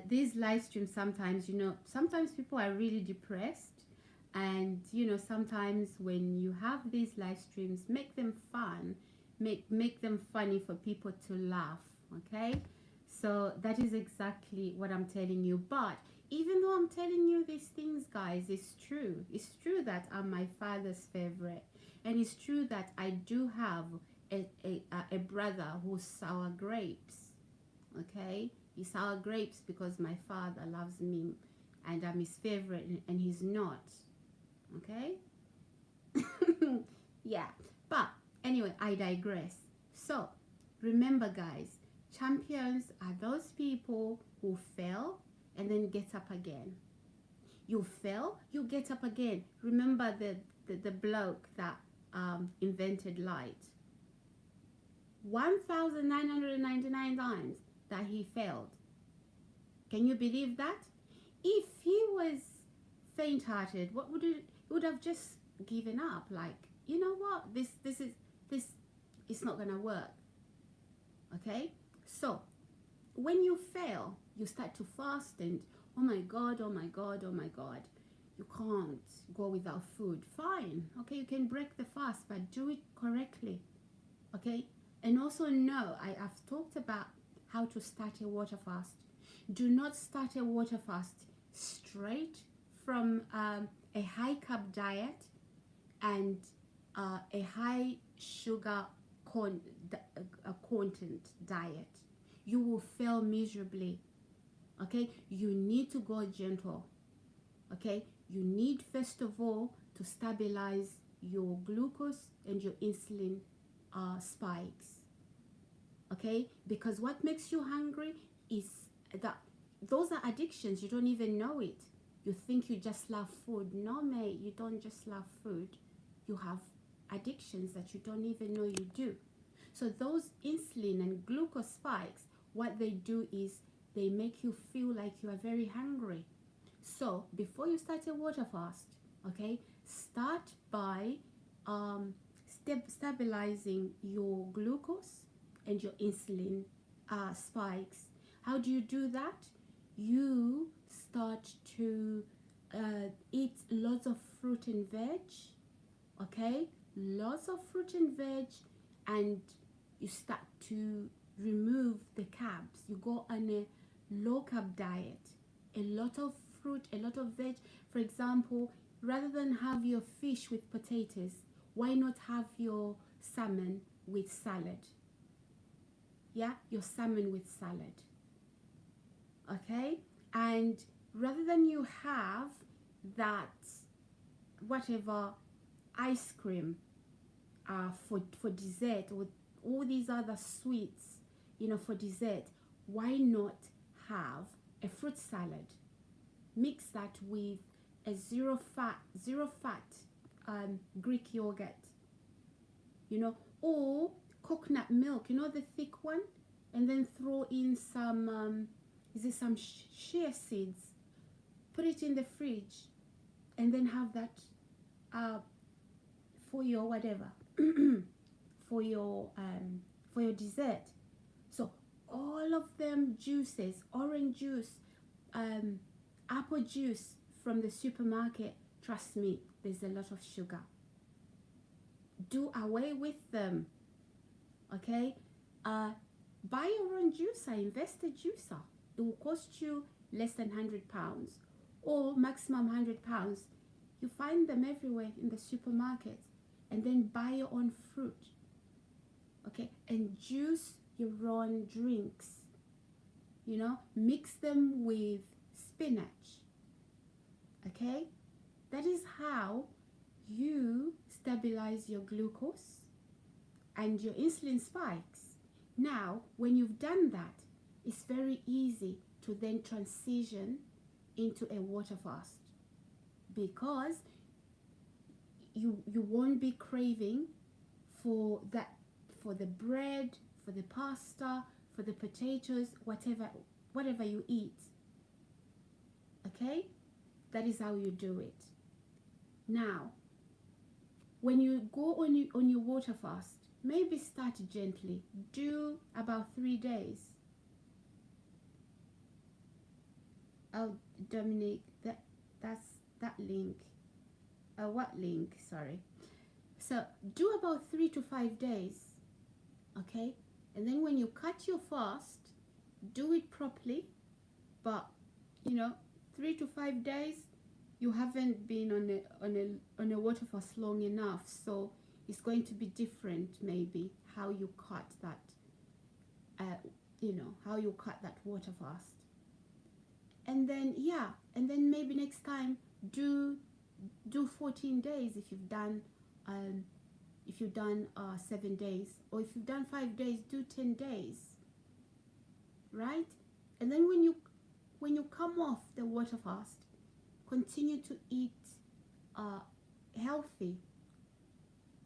these live streams sometimes, sometimes people are really depressed, and sometimes when you have these live streams, make them fun, make them funny for people to laugh. Okay, so that is exactly what I'm telling you. But even though I'm telling you these things, guys, it's true that I'm my father's favorite, and it's true that I do have a brother who's sour grapes. Okay, eat sour grapes because my father loves me and I'm his favorite, and he's not. Okay. Yeah, but anyway, I digress. So remember, guys, champions are those people who fail and then get up again. You fail, you get up again. Remember the bloke that invented light. 1,999 times that he failed. Can you believe that? If he was faint-hearted, what would it? He would have just given up. Like, you know what? This is not gonna work. Okay. So when you fail, you start to fast, and oh my God, oh my God, oh my God, you can't go without food. Fine. Okay, you can break the fast, but do it correctly. Okay. And also know, I've talked about how to start a water fast. Do not start a water fast straight from a high carb diet and a high sugar content diet. You will fail miserably. Okay, you need to go gentle. Okay, you need first of all to stabilize your glucose and your insulin spikes. Okay, because what makes you hungry is that those are addictions. You don't even know it. You think you just love food. No, mate, you don't just love food. You have addictions that you don't even know you do. So those insulin and glucose spikes, what they do is they make you feel like you are very hungry. So before you start a water fast, okay, start by stabilizing your glucose and your insulin spikes. How do you do that? You start to eat lots of fruit and veg, okay? Lots of fruit and veg, and you start to remove the carbs. You go on a low carb diet, a lot of fruit, a lot of veg. For example, rather than have your fish with potatoes, why not have your salmon with salad? Yeah, your salmon with salad. Okay, and rather than you have that whatever ice cream for dessert, or all these other sweets, you know, for dessert, why not have a fruit salad? Mix that with a zero fat Greek yogurt, you know, or coconut milk, you know, the thick one, and then throw in some some chia seeds, put it in the fridge, and then have that for your whatever for your dessert. So all of them juices, orange juice, apple juice from the supermarket, trust me, there's a lot of sugar. Do away with them. Okay, buy your own juicer, invest a juicer. It will cost you less than £100 or maximum £100. You find them everywhere in the supermarket. And then buy your own fruit, okay, and juice your own drinks. You know, mix them with spinach. Okay, that is how you stabilize your glucose and your insulin spikes. Now, when you've done that, it's very easy to then transition into a water fast, because you won't be craving for the bread, for the pasta, for the potatoes, whatever you eat. Okay, that is how you do it. Now, when you go on your water fast, maybe start gently. Do about 3 days. Oh, Dominic, that's that link. What link? Sorry. So do about 3 to 5 days, okay? And then when you cut your fast, do it properly. But you know, 3 to 5 days, you haven't been on a water fast long enough, so it's going to be different. Maybe how you cut that how you cut that water fast. And then, and then maybe next time do 14 days if you've done 7 days, or if you've done 5 days, do 10 days, right? And then when you come off the water fast, continue to eat healthy.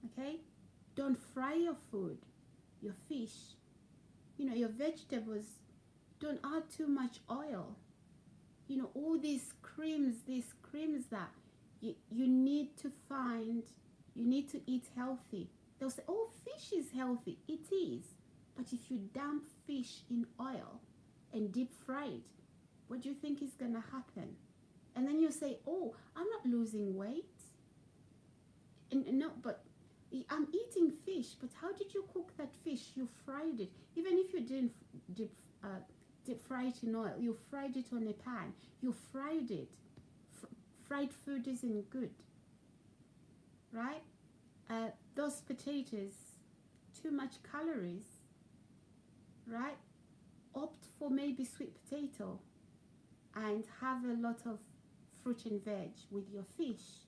Okay, don't fry your food, your fish, your vegetables. Don't add too much oil. All these creams that you need to find. You need to eat healthy. They'll say, oh, fish is healthy. It is. But if you dump fish in oil and deep fry it, what do you think is going to happen? And then you say, oh, I'm not losing weight. And no, but I'm eating fish. But how did you cook that fish? You fried it. Even if you didn't deep fry it in oil, you fried it on a pan. You fried it. Fried food isn't good. Right? Those potatoes, too much calories. Right? Opt for maybe sweet potato and have a lot of fruit and veg with your fish.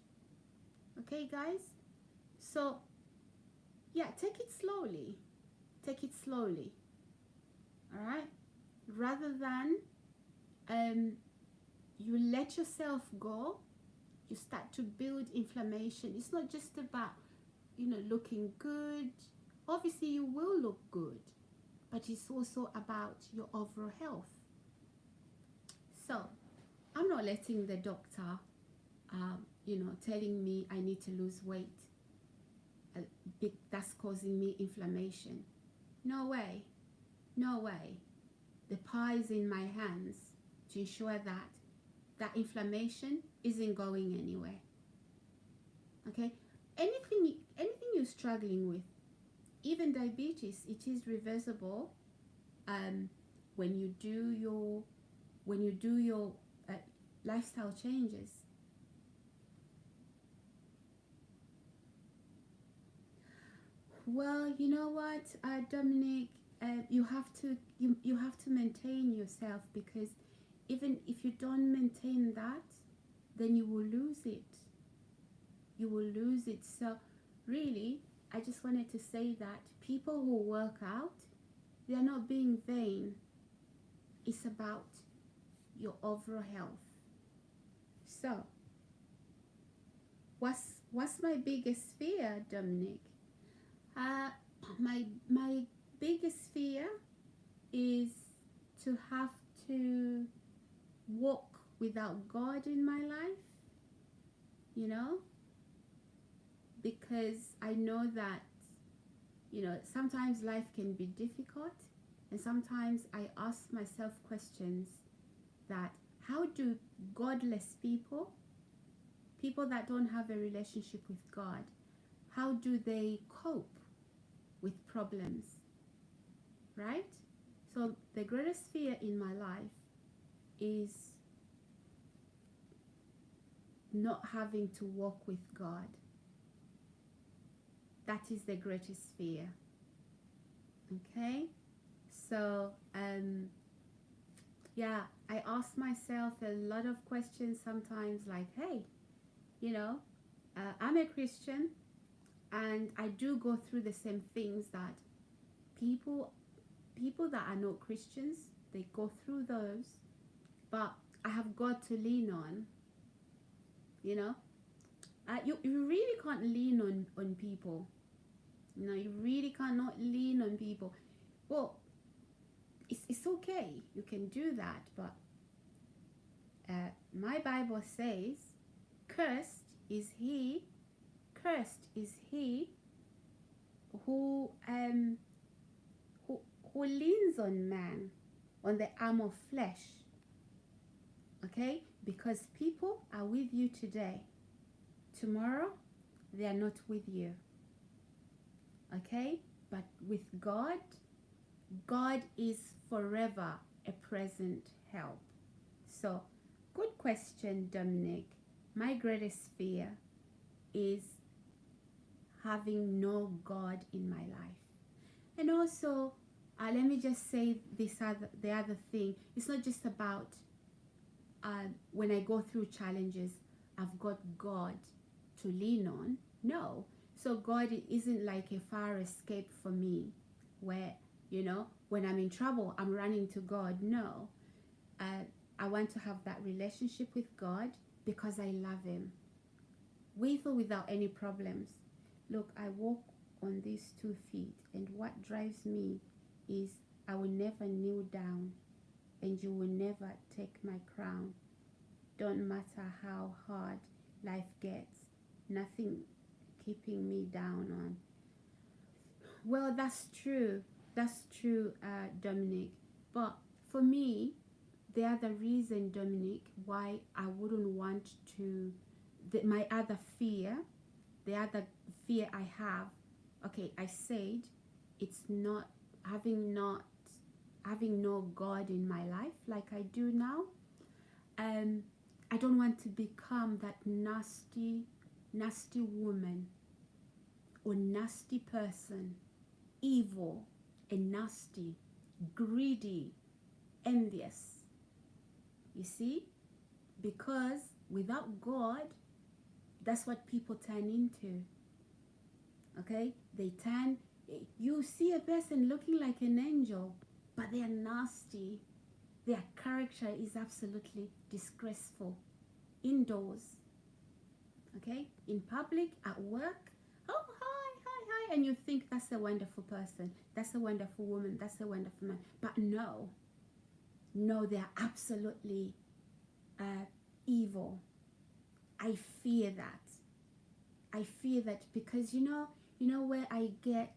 Okay, guys? So, take it slowly. Take it slowly. All right? Rather than you let yourself go, you start to build inflammation. It's not just about, looking good. Obviously, you will look good, but it's also about your overall health. So, I'm not letting the doctor, telling me I need to lose weight. That's causing me inflammation. No way. No way. The power is in my hands to ensure that inflammation isn't going anywhere. Okay? Anything you're struggling with, even diabetes, it is reversible when you do your lifestyle changes. Well, you know what, Dominic, you have to maintain yourself, because even if you don't maintain that, then you will lose it. You will lose it. So really, I just wanted to say that people who work out, they are not being vain. It's about your overall health. So, what's my biggest fear, Dominic? My biggest fear is to have to walk without God in my life, because I know that, sometimes life can be difficult, and sometimes I ask myself questions that how do godless people that don't have a relationship with God, how do they cope with problems, right? So the greatest fear in my life is not having to walk with God. That is the greatest fear. Okay? So, I ask myself a lot of questions sometimes, like, hey, I'm a Christian, and I do go through the same things that people that are not Christians, they go through those, but I have God to lean on. You really can't lean on people. You really cannot lean on people. Well, it's okay, you can do that, but my Bible says, cursed is he who leans on man, on the arm of flesh. Okay? Because people are with you today. Tomorrow, they are not with you. Okay? But with God, God is forever a present help. So, good question, Dominic. My greatest fear is having no God in my life. And also, Let me just say the other thing. It's not just about when I go through challenges, I've got God to lean on. No. So God isn't like a fire escape for me where, you know, when I'm in trouble, I'm running to God. No. I want to have that relationship with God because I love Him, with or without any problems. Look, I walk on these 2 feet, and what drives me is I will never kneel down, and you will never take my crown. Don't matter how hard life gets, nothing keeping me down on. Well, that's true. That's true, Dominic. But for me, the other reason, Dominic, why I wouldn't want to, my other fear, the other fear I have, okay, I said it's not having no God in my life like I do now. I don't want to become that nasty woman or nasty person, evil and nasty, greedy, envious. You see? Because without God, that's what people turn into. Okay? They turn, you see a person looking like an angel, but they are nasty. Their character is absolutely disgraceful. Indoors, okay? In public, at work, oh, hi, and you think that's a wonderful person, that's a wonderful woman, that's a wonderful man. But no, they are absolutely evil. I fear that because you know where I get,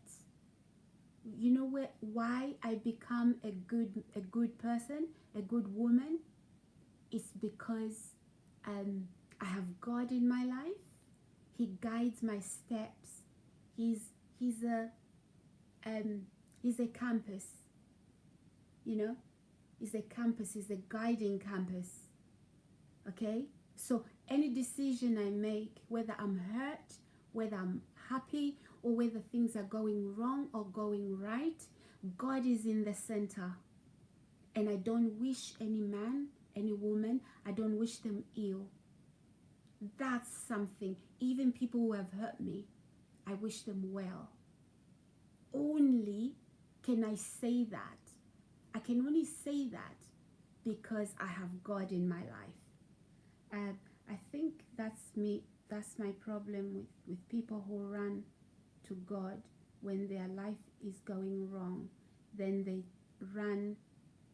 why I become a good person, a good woman, is because I have God in my life. He guides my steps. He's a compass. He's a compass. He's a guiding compass. Okay, so any decision I make, whether I'm hurt, whether I'm happy, or whether things are going wrong or going right, God is in the center. And I don't wish any man, any woman, I don't wish them ill. That's something. Even people who have hurt me, I wish them well. Only can I say that. I can only say that because I have God in my life. I think that's me. That's my problem with people who run to God when their life is going wrong. Then they run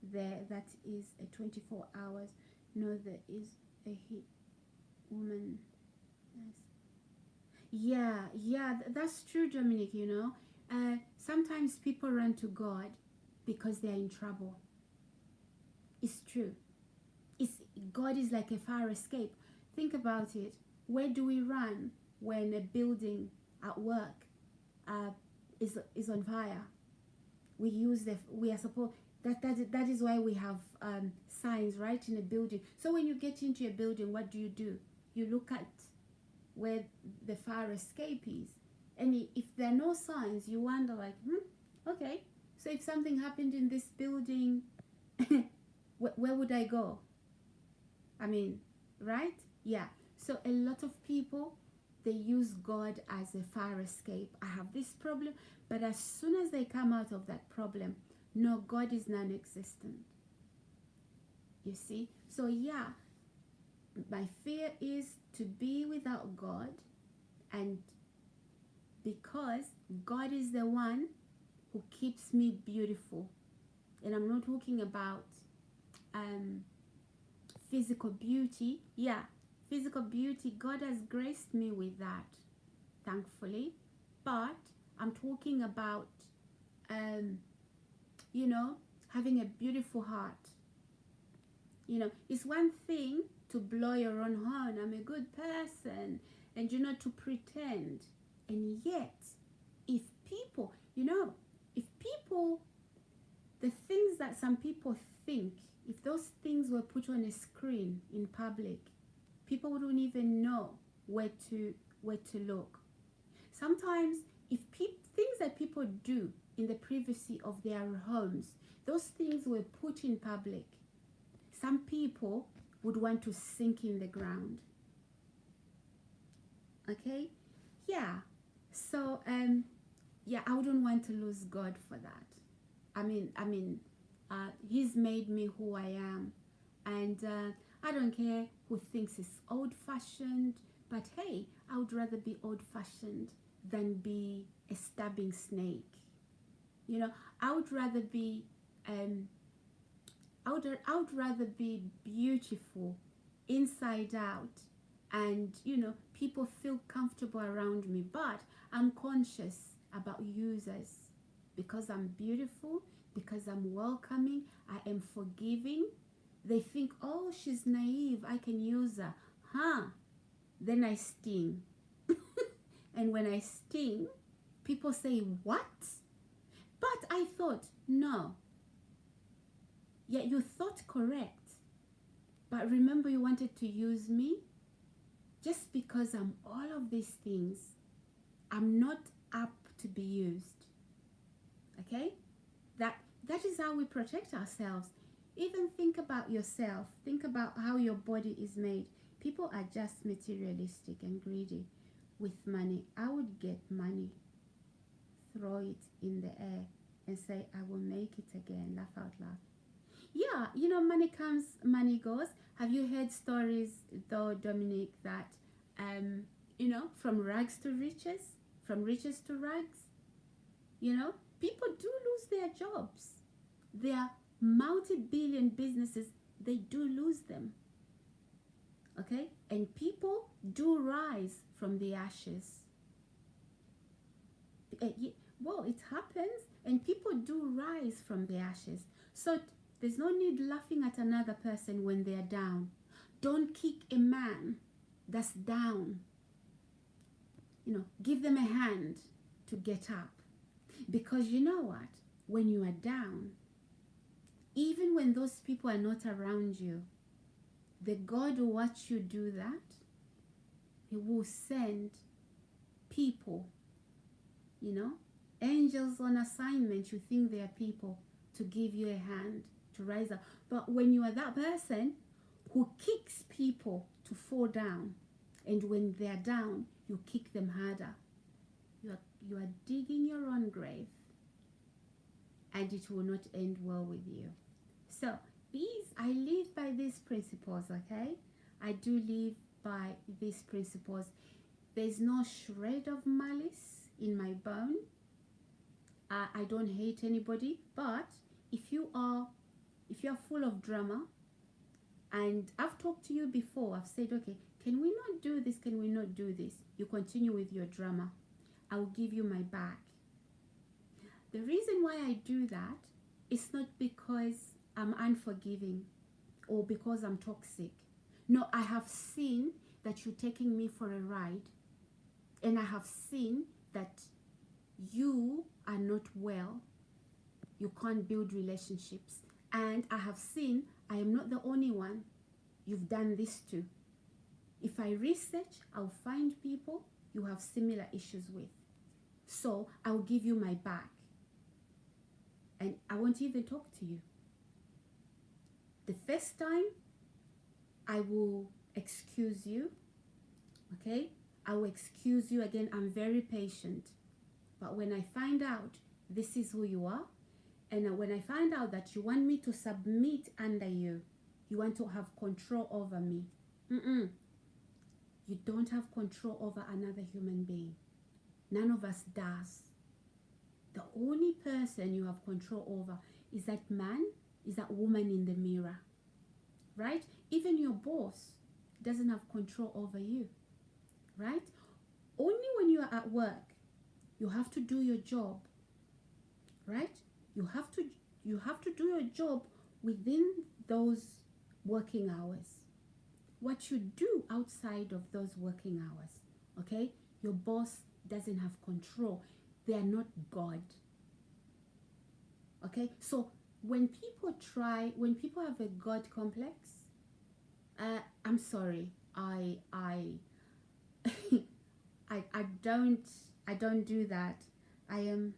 there. That is a 24 hours. No, there is a hit woman. Yeah, that's true, Dominic. Sometimes people run to God because they are in trouble. It's true. God is like a fire escape. Think about it. Where do we run when a building at work is on fire? We are supposed, that is why we have signs right in a building. So when you get into a building, what do? You look at where the fire escape is, and if there are no signs, you wonder like, okay, so if something happened in this building, where would I go? I mean, right? Yeah. So a lot of people, they use God as a fire escape. I have this problem, but as soon as they come out of that problem, no, God is non-existent. You see? So yeah, my fear is to be without God, and because God is the one who keeps me beautiful. And I'm not talking about physical beauty. Yeah, physical beauty, God has graced me with that, thankfully. But I'm talking about having a beautiful heart. It's one thing to blow your own horn, I'm a good person, and to pretend. And yet, if people, the things that some people think, if those things were put on a screen in public, people wouldn't even know where to look. Sometimes, if things that people do, in the privacy of their homes. Those things were put in public. Some people would want to sink in the ground. Okay? Yeah. So, yeah, I wouldn't want to lose God for that. He's made me who I am. And I don't care who thinks it's old-fashioned, but hey, I would rather be old-fashioned than be a stabbing snake. You know, I would rather be I would rather be beautiful inside out, and people feel comfortable around me, but I'm conscious about users. Because I'm beautiful, because I'm welcoming, I am forgiving. They think, oh, she's naive, I can use her. Then I sting. And when I sting, people say, what? But I thought, no. Yeah, you thought correct. But remember, you wanted to use me? Just because I'm all of these things, I'm not up to be used. Okay? That is how we protect ourselves. Even think about yourself. Think about how your body is made. People are just materialistic and greedy with money. I would get money, throw it in the air, and say, I will make it again. Laugh out loud. Yeah, money comes, money goes. Have you heard stories, though, Dominic, that, from rags to riches, from riches to rags? People do lose their jobs. Their multi-billion businesses, they do lose them. Okay? And people do rise from the ashes. Well, it happens, and people do rise from the ashes. So there's no need laughing at another person when they're down. Don't kick a man that's down. Give them a hand to get up. Because you know what? When you are down, even when those people are not around you, the God will watch you do that. He will send people, angels on assignment. You think they are people to give you a hand to rise up. But when you are that person who kicks people to fall down, and when they are down, you kick them harder, you are digging your own grave, and it will not end well with you. So I live by these principles, okay? I do live by these principles. There's no shred of malice in my bone. I don't hate anybody, but if you are full of drama, and I've talked to you before, I've said, okay, can we not do this? Can we not do this? You continue with your drama. I will give you my back. The reason why I do that is not because I'm unforgiving or because I'm toxic. No, I have seen that you're taking me for a ride, and I have seen that you are not well. You can't build relationships. And I have seen I am not the only one you've done this to. If I research, I'll find people you have similar issues with. So I'll give you my back. And I won't even talk to you. The first time, I will excuse you. Okay? I will excuse you again. I'm very patient. But when I find out this is who you are, and when I find out that you want me to submit under you, you want to have control over me. You don't have control over another human being. None of us does. The only person you have control over is that man, is that woman in the mirror. Right? Even your boss doesn't have control over you. Right? Only when you are at work, you have to do your job. Right? You have to do your job within those working hours. What you do outside of those working hours, okay? Your boss doesn't have control. They are not God. Okay? So when people have a God complex, I'm sorry. I don't do that. I am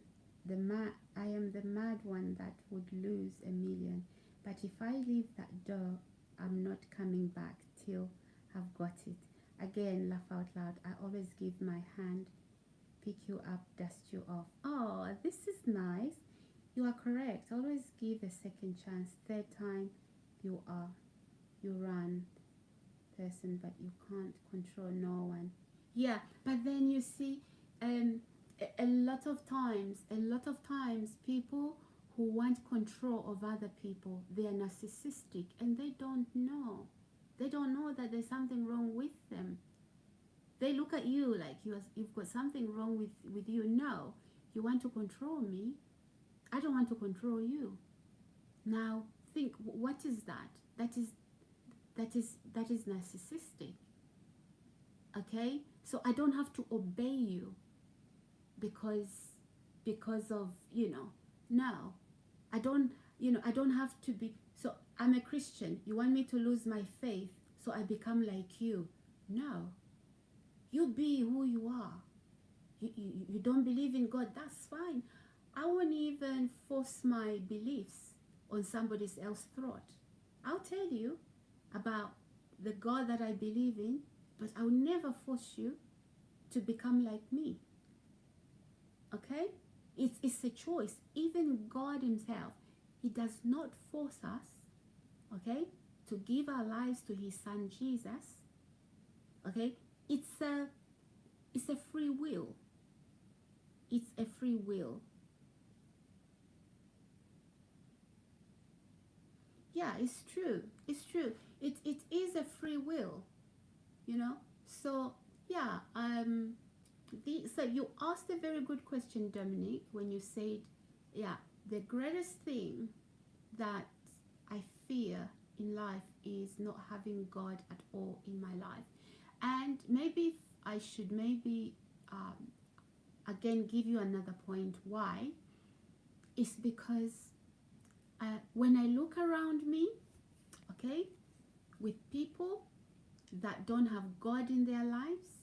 I am the mad one that would lose 1,000,000. But if I leave that door, I'm not coming back till I've got it. Again, laugh out loud. I always give my hand, pick you up, dust you off. Oh, this is nice. You are correct. Always give a second chance. Third time, you run person, but you can't control no one. Yeah, but then you see, a lot of times, people who want control of other people, they are narcissistic, and they don't know. They don't know that there's something wrong with them. They look at you like you've got something wrong with you. No, you want to control me. I don't want to control you. Now think, what is that? That is narcissistic. Okay, so I don't have to obey you because of no, I don't have to be. So I'm a Christian, you want me to lose my faith so I become like you? No, you be who you are. You don't believe in God, that's fine. I won't even force my beliefs on somebody else's throat. I'll tell you about the God that I believe in, but I'll never force you to become like me. Okay? It's a choice. Even God himself, he does not force us, okay, to give our lives to his son Jesus. Okay? It's a free will. It's a free will. Yeah, it's true. It's true. It is a free will, So yeah, so you asked a very good question, Dominic, when you said, yeah, the greatest thing that I fear in life is not having God at all in my life. And maybe I should again give you another point why. It's because when I look around me, okay, with people that don't have God in their lives,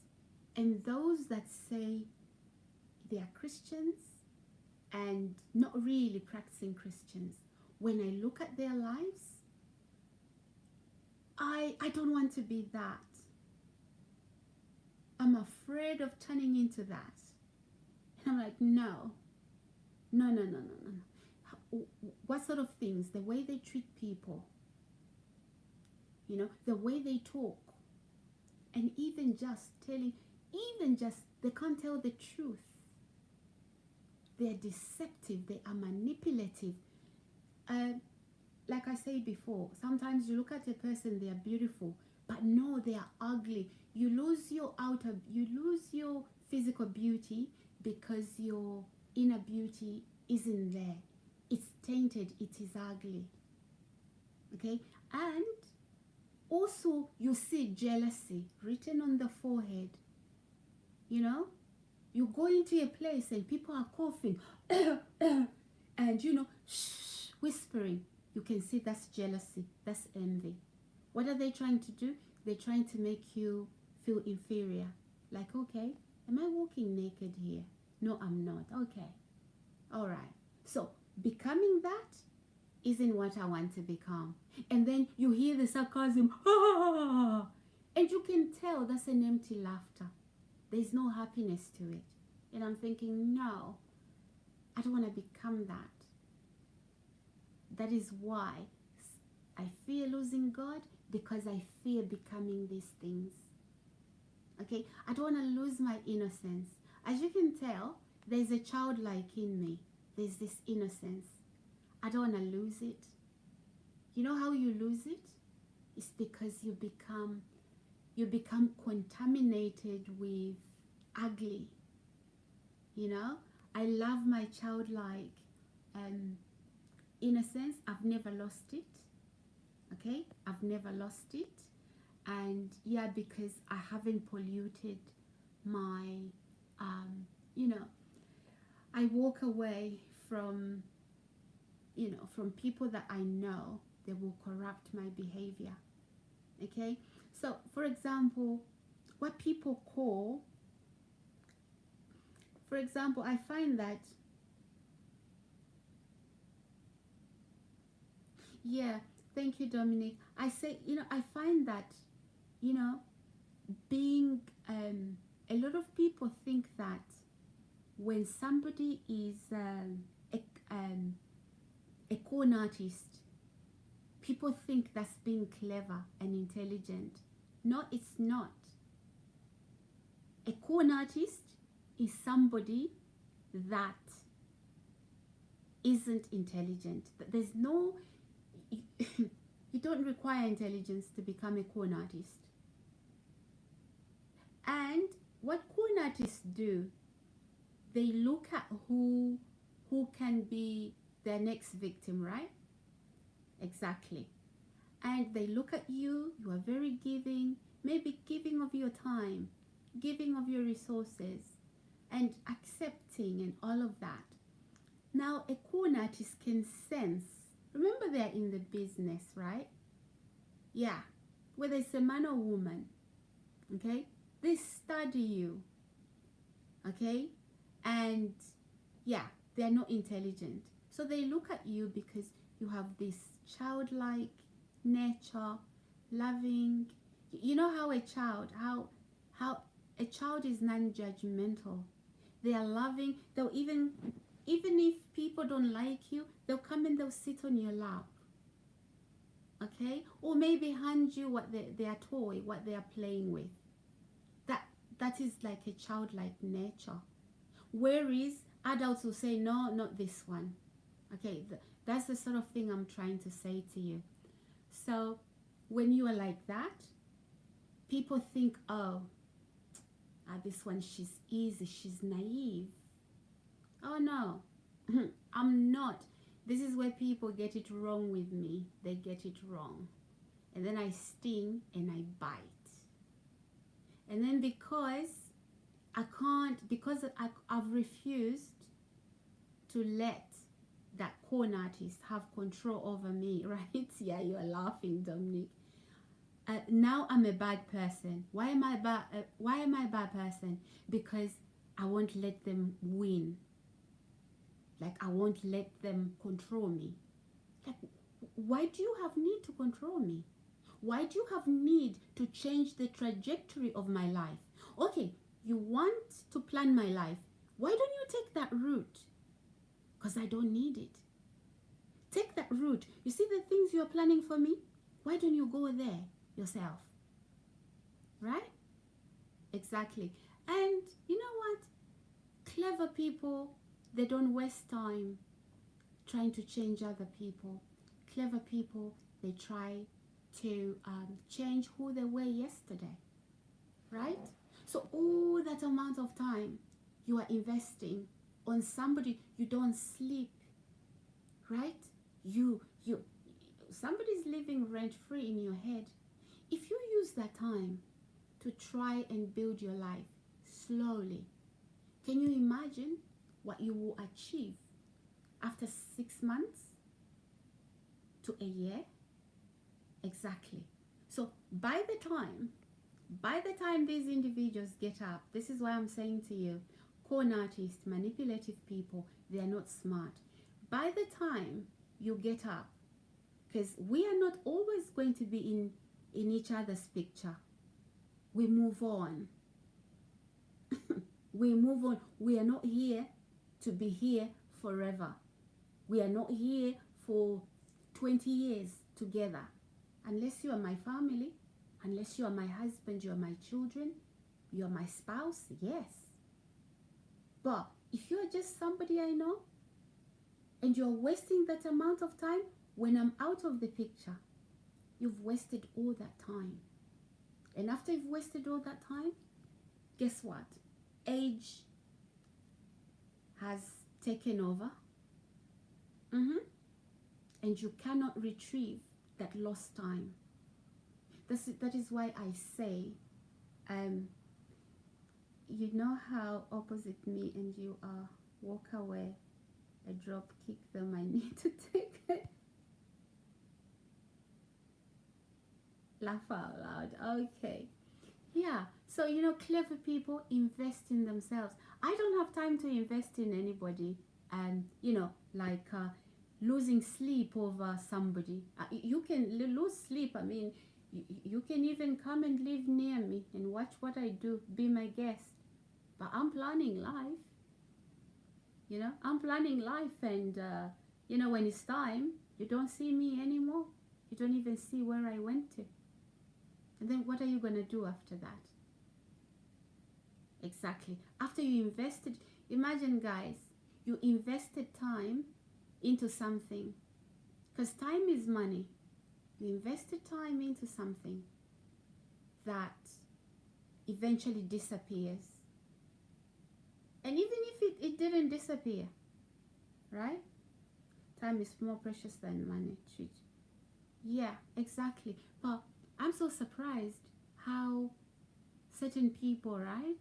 and those that say they are Christians and not really practicing Christians, when I look at their lives, I don't want to be that. I'm afraid of turning into that. And I'm like, no. What sort of things? The way they treat people, the way they talk, and even just they can't tell the truth. They're deceptive, they are manipulative. Like I said before, sometimes you look at a person, they are beautiful, but no, they are ugly. You lose your physical beauty because your inner beauty isn't there. It's tainted, it is ugly. Okay? And also you see jealousy written on the forehead. You go into a place and people are coughing and whispering. You can see that's jealousy, that's envy. What are they trying to do? They're trying to make you feel inferior. Like, okay, am I walking naked here? No, I'm not. Okay. All right. So becoming that isn't what I want to become. And then you hear the sarcasm, and you can tell that's an empty laughter. There's no happiness to it. And I'm thinking, no, I don't want to become that. That is why I fear losing God, because I fear becoming these things. Okay, I don't want to lose my innocence. As you can tell, there's a childlike in me. There's this innocence. I don't want to lose it. You know how you lose it? It's because you become contaminated with ugly. I love my childlike innocence. I've never lost it. Okay, I've never lost it. And yeah, because I haven't polluted my I walk away from people that I know they will corrupt my behavior. Okay, so for example, what people call, for example, I find that Yeah, thank you, Dominic. I say, I find that, you know, being, a lot of people think that when somebody is a, um, a con artist, people think that's being clever and intelligent. No, it's not. A con artist is somebody that isn't intelligent. There's no, you don't require intelligence to become a con artist. And what con artists do, they look at who can be their next victim, right? Exactly. And they look at you, you are very giving, maybe giving of your time, giving of your resources, and accepting and all of that. Now, a con artist can sense, remember they're in the business, right? Yeah, whether it's a man or woman, okay? They study you, okay? And yeah, they're not intelligent. So they look at you because you have this childlike nature, loving. You know how a child, how a child is non-judgmental. They are loving. They'll even if people don't like you, they'll come and they'll sit on your lap. Okay? Or maybe hand you what their toy, what they are playing with. That is like a childlike nature. Whereas adults will say, no, not this one. Okay, that's the sort of thing I'm trying to say to you. So when you are like that, people think, oh, this one, she's easy, she's naive. Oh no, I'm not. This is where people get it wrong with me. They get it wrong. And then I sting and I bite. And then because I've refused to let that con artist have control over me, right? Yeah, you are laughing, Dominic. Now I'm a bad person. Why am I a bad person? Because I won't let them win. Like, I won't let them control me. Like, why do you have need to control me? Why do you have need to change the trajectory of my life? Okay, you want to plan my life. Why don't you take that route? Because I don't need it. Take that route. You see the things you're planning for me? Why don't you go there yourself? Right? Exactly. And you know what? Clever people, they don't waste time trying to change other people. Clever people, they try to change who they were yesterday. Right? So all that amount of time you are investing on somebody, you don't sleep, right? Somebody's living rent free in your head. If you use that time to try and build your life slowly, can you imagine what you will achieve after 6 months to a year? Exactly. So by the time these individuals get up, this is why I'm saying to you, con artists, manipulative people, they are not smart. By the time you get up, because we are not always going to be in each other's picture, we move on. We move on. We are not here to be here forever. We are not here for 20 years together. Unless you are my family, unless you are my husband, you are my children, you are my spouse, yes. But if you are just somebody I know, and you're wasting that amount of time, when I'm out of the picture, you've wasted all that time. And after you've wasted all that time, guess what? Age has taken over. And you cannot retrieve that lost time. That is why I say, you know how opposite me and you are, walk away, a drop kick them, I need to take it. Laugh out loud. Okay. Yeah. So, clever people invest in themselves. I don't have time to invest in anybody. losing sleep over somebody. You can lose sleep. I mean, you can even come and live near me and watch what I do, be my guest. But I'm planning life. I'm planning life, and when it's time, you don't see me anymore. You don't even see where I went to. And then what are you going to do after that? Exactly. After you invested, imagine, guys, you invested time into something, because time is money. You invested time into something that eventually disappears. And even if it didn't disappear, right? Time is more precious than money. Yeah, exactly. But I'm so surprised how certain people, right?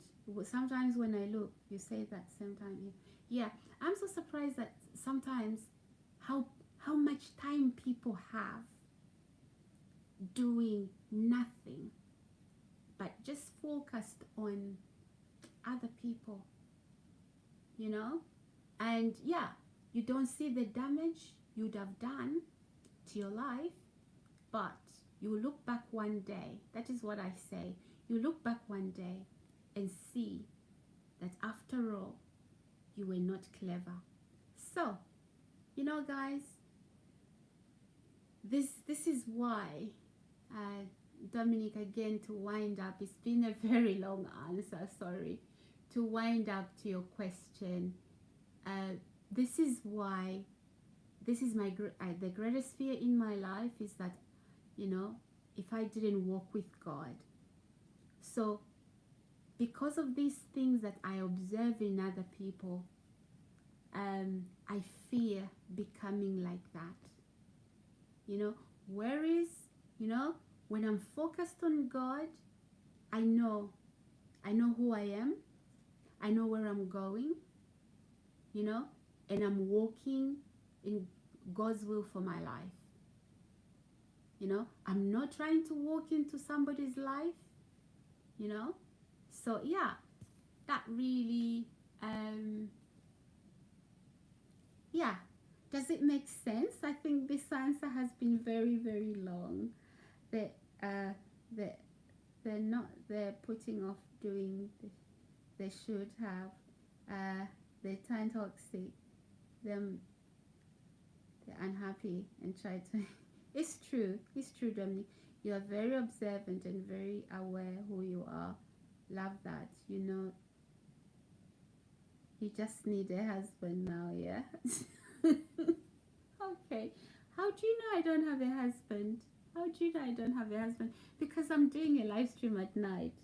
Sometimes when I look, you say that same time. Yeah, I'm so surprised that sometimes how much time people have doing nothing but just focused on other people, and yeah, you don't see the damage you'd have done to your life, but you look back one day. That is what I say. You look back one day and see that after all, you were not clever. So, guys, this is why, Dominic, again, to wind up, it's been a very long answer, sorry, to wind up to your question. This is why, this is the greatest fear in my life is that, if I didn't walk with God. So because of these things that I observe in other people, I fear becoming like that. Whereas, when I'm focused on God, I know who I am, I know where I'm going, and I'm walking in God's will for my life. I'm not trying to walk into somebody's life, so yeah, that really, yeah, does it make sense? I think this answer has been very, very long. They're putting off doing this. They should have, they turn toxic, they're unhappy and try to it's true, Dominic. You are very observant and very aware who you are. Love that. You just need a husband now, yeah. Okay, how do you know I don't have a husband? How do you know I don't have a husband? Because I'm doing a live stream at night,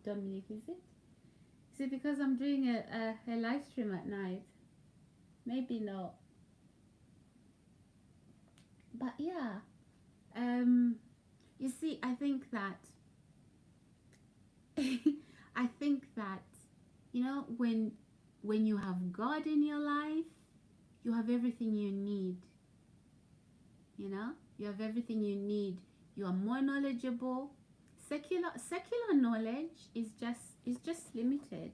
Dominic. Is it because I'm doing a live stream at night? Maybe not. But yeah, you see, I think that I think that, when you have God in your life, you have everything you need. You have everything you need. You are more knowledgeable. Secular knowledge is just limited.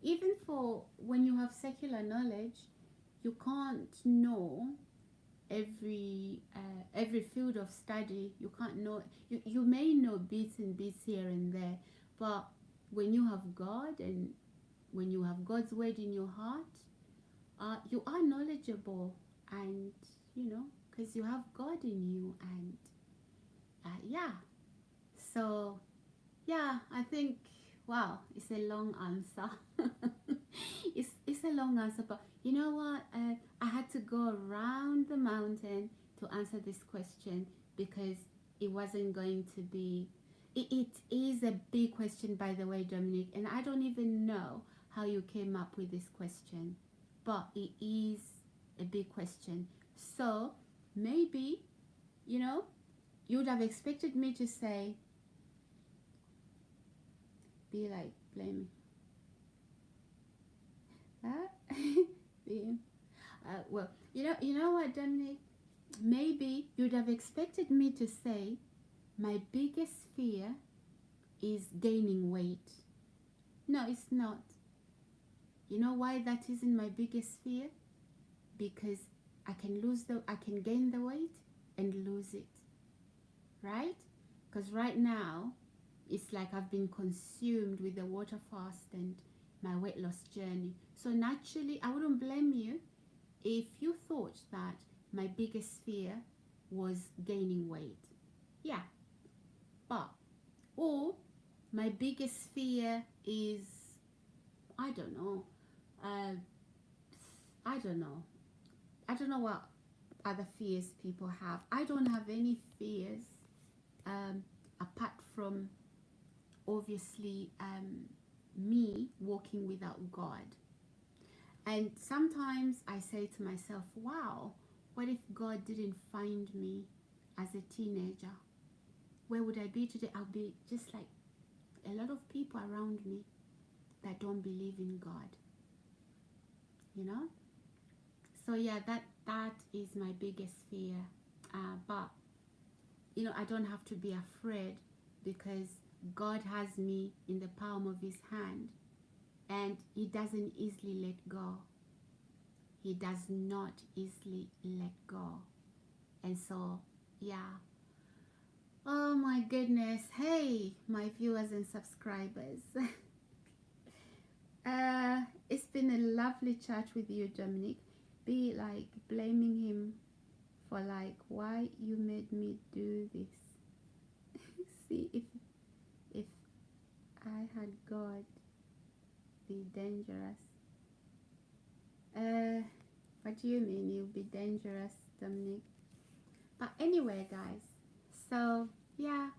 Even for when you have secular knowledge, you can't know every field of study. You can't know. You may know bits and bits here and there, but when you have God and when you have God's word in your heart, you are knowledgeable, and because you have God in you, and yeah. So yeah, I think, wow, it's a long answer. It's a long answer, but you know what? I had to go around the mountain to answer this question because it wasn't going to be. It is a big question, by the way, Dominic, and I don't even know how you came up with this question, but it is a big question. So maybe, you would have expected me to say, be like, blame me. Well, you know what, Dominic? Maybe you'd have expected me to say, my biggest fear is gaining weight. No, it's not. You know why that isn't my biggest fear? because I can gain the weight and lose it, right? Because right now it's like I've been consumed with the water fast and my weight loss journey. So naturally, I wouldn't blame you if you thought that my biggest fear was gaining weight. Yeah, but, or my biggest fear is, I don't know, uh, I don't know. I don't know what other fears people have. I don't have any fears apart from obviously me walking without God. And sometimes I say to myself, wow, what if God didn't find me as a teenager? Where would I be today? I'll be just like a lot of people around me that don't believe in God, you know? So yeah, that is my biggest fear. But, you know, I don't have to be afraid because God has me in the palm of his hand and he doesn't easily let go. He does not easily let go. And so, yeah. Oh my goodness. Hey, my viewers and subscribers. It's been a lovely chat with you, Dominic. Be like blaming him for like why you made me do this. See, if I had God, be dangerous. What do you mean you'll be dangerous, Dominic? But anyway, guys, so yeah,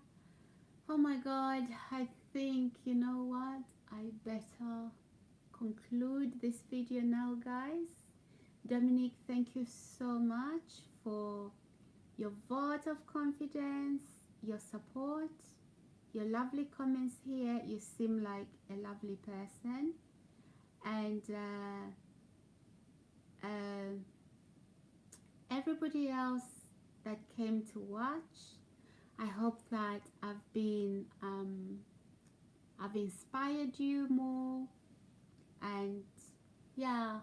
oh my God, I think, you know what, I better conclude this video now, guys. Dominic, thank you so much for your vote of confidence, your support, your lovely comments here. You seem like a lovely person. And everybody else that came to watch, I hope that I've inspired you more. And yeah,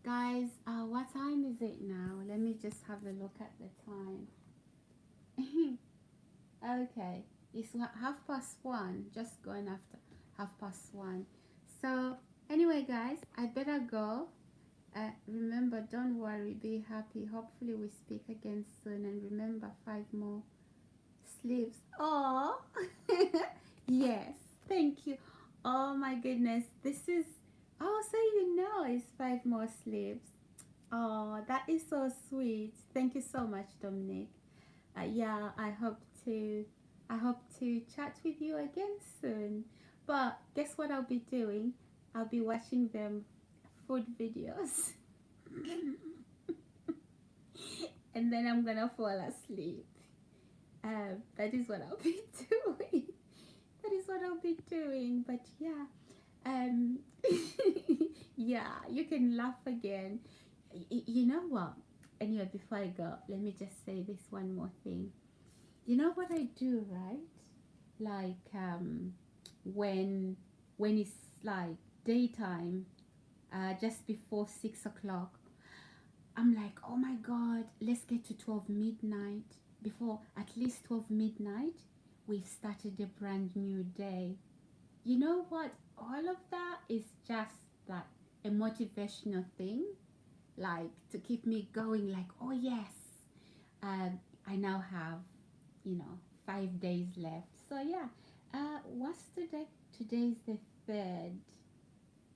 guys, what time is it now? Let me just have a look at the time. Okay, it's 1:30, just going after 1:30. So anyway, guys, I better go. Remember, don't worry, be happy. Hopefully we speak again soon. And remember, 5 more sleeves. Oh, yes, thank you. Oh my goodness, this is, oh, so you know it's 5 more sleeves. Oh, that is so sweet. Thank you so much, Dominic. Yeah, I hope to chat with you again soon. But guess what I'll be doing? I'll be watching them food videos. And then I'm gonna fall asleep. That is what I'll be doing. That is what I'll be doing. But yeah, yeah, you can laugh again. You know what? Anyway, before I go, let me just say this one more thing. You know what I do, right? Like when it's like daytime, just before 6 o'clock, I'm like, oh my God, let's get to 12 midnight. Before at least 12 midnight, we've started a brand new day. You know what? All of that is just like a motivational thing, like to keep me going, like, oh yes, I now have, 5 days left. So yeah, what's today? Today's the 3rd.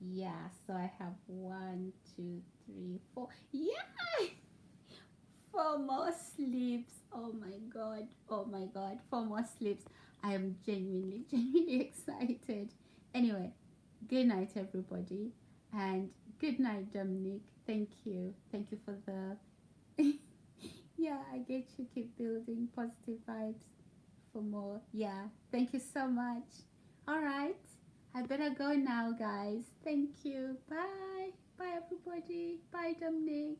Yeah, so I have 1, 2, 3, 4. Yeah, 4 more sleeps. Oh my God. Oh my God. 4 more sleeps. I am genuinely, genuinely excited. Anyway, good night, everybody. And good night, Dominic. Thank you. Thank you for the... Yeah, I get you. Keep building positive vibes for more. Yeah, thank you so much. All right. I better go now, guys. Thank you. Bye. Bye, everybody. Bye, Dominic.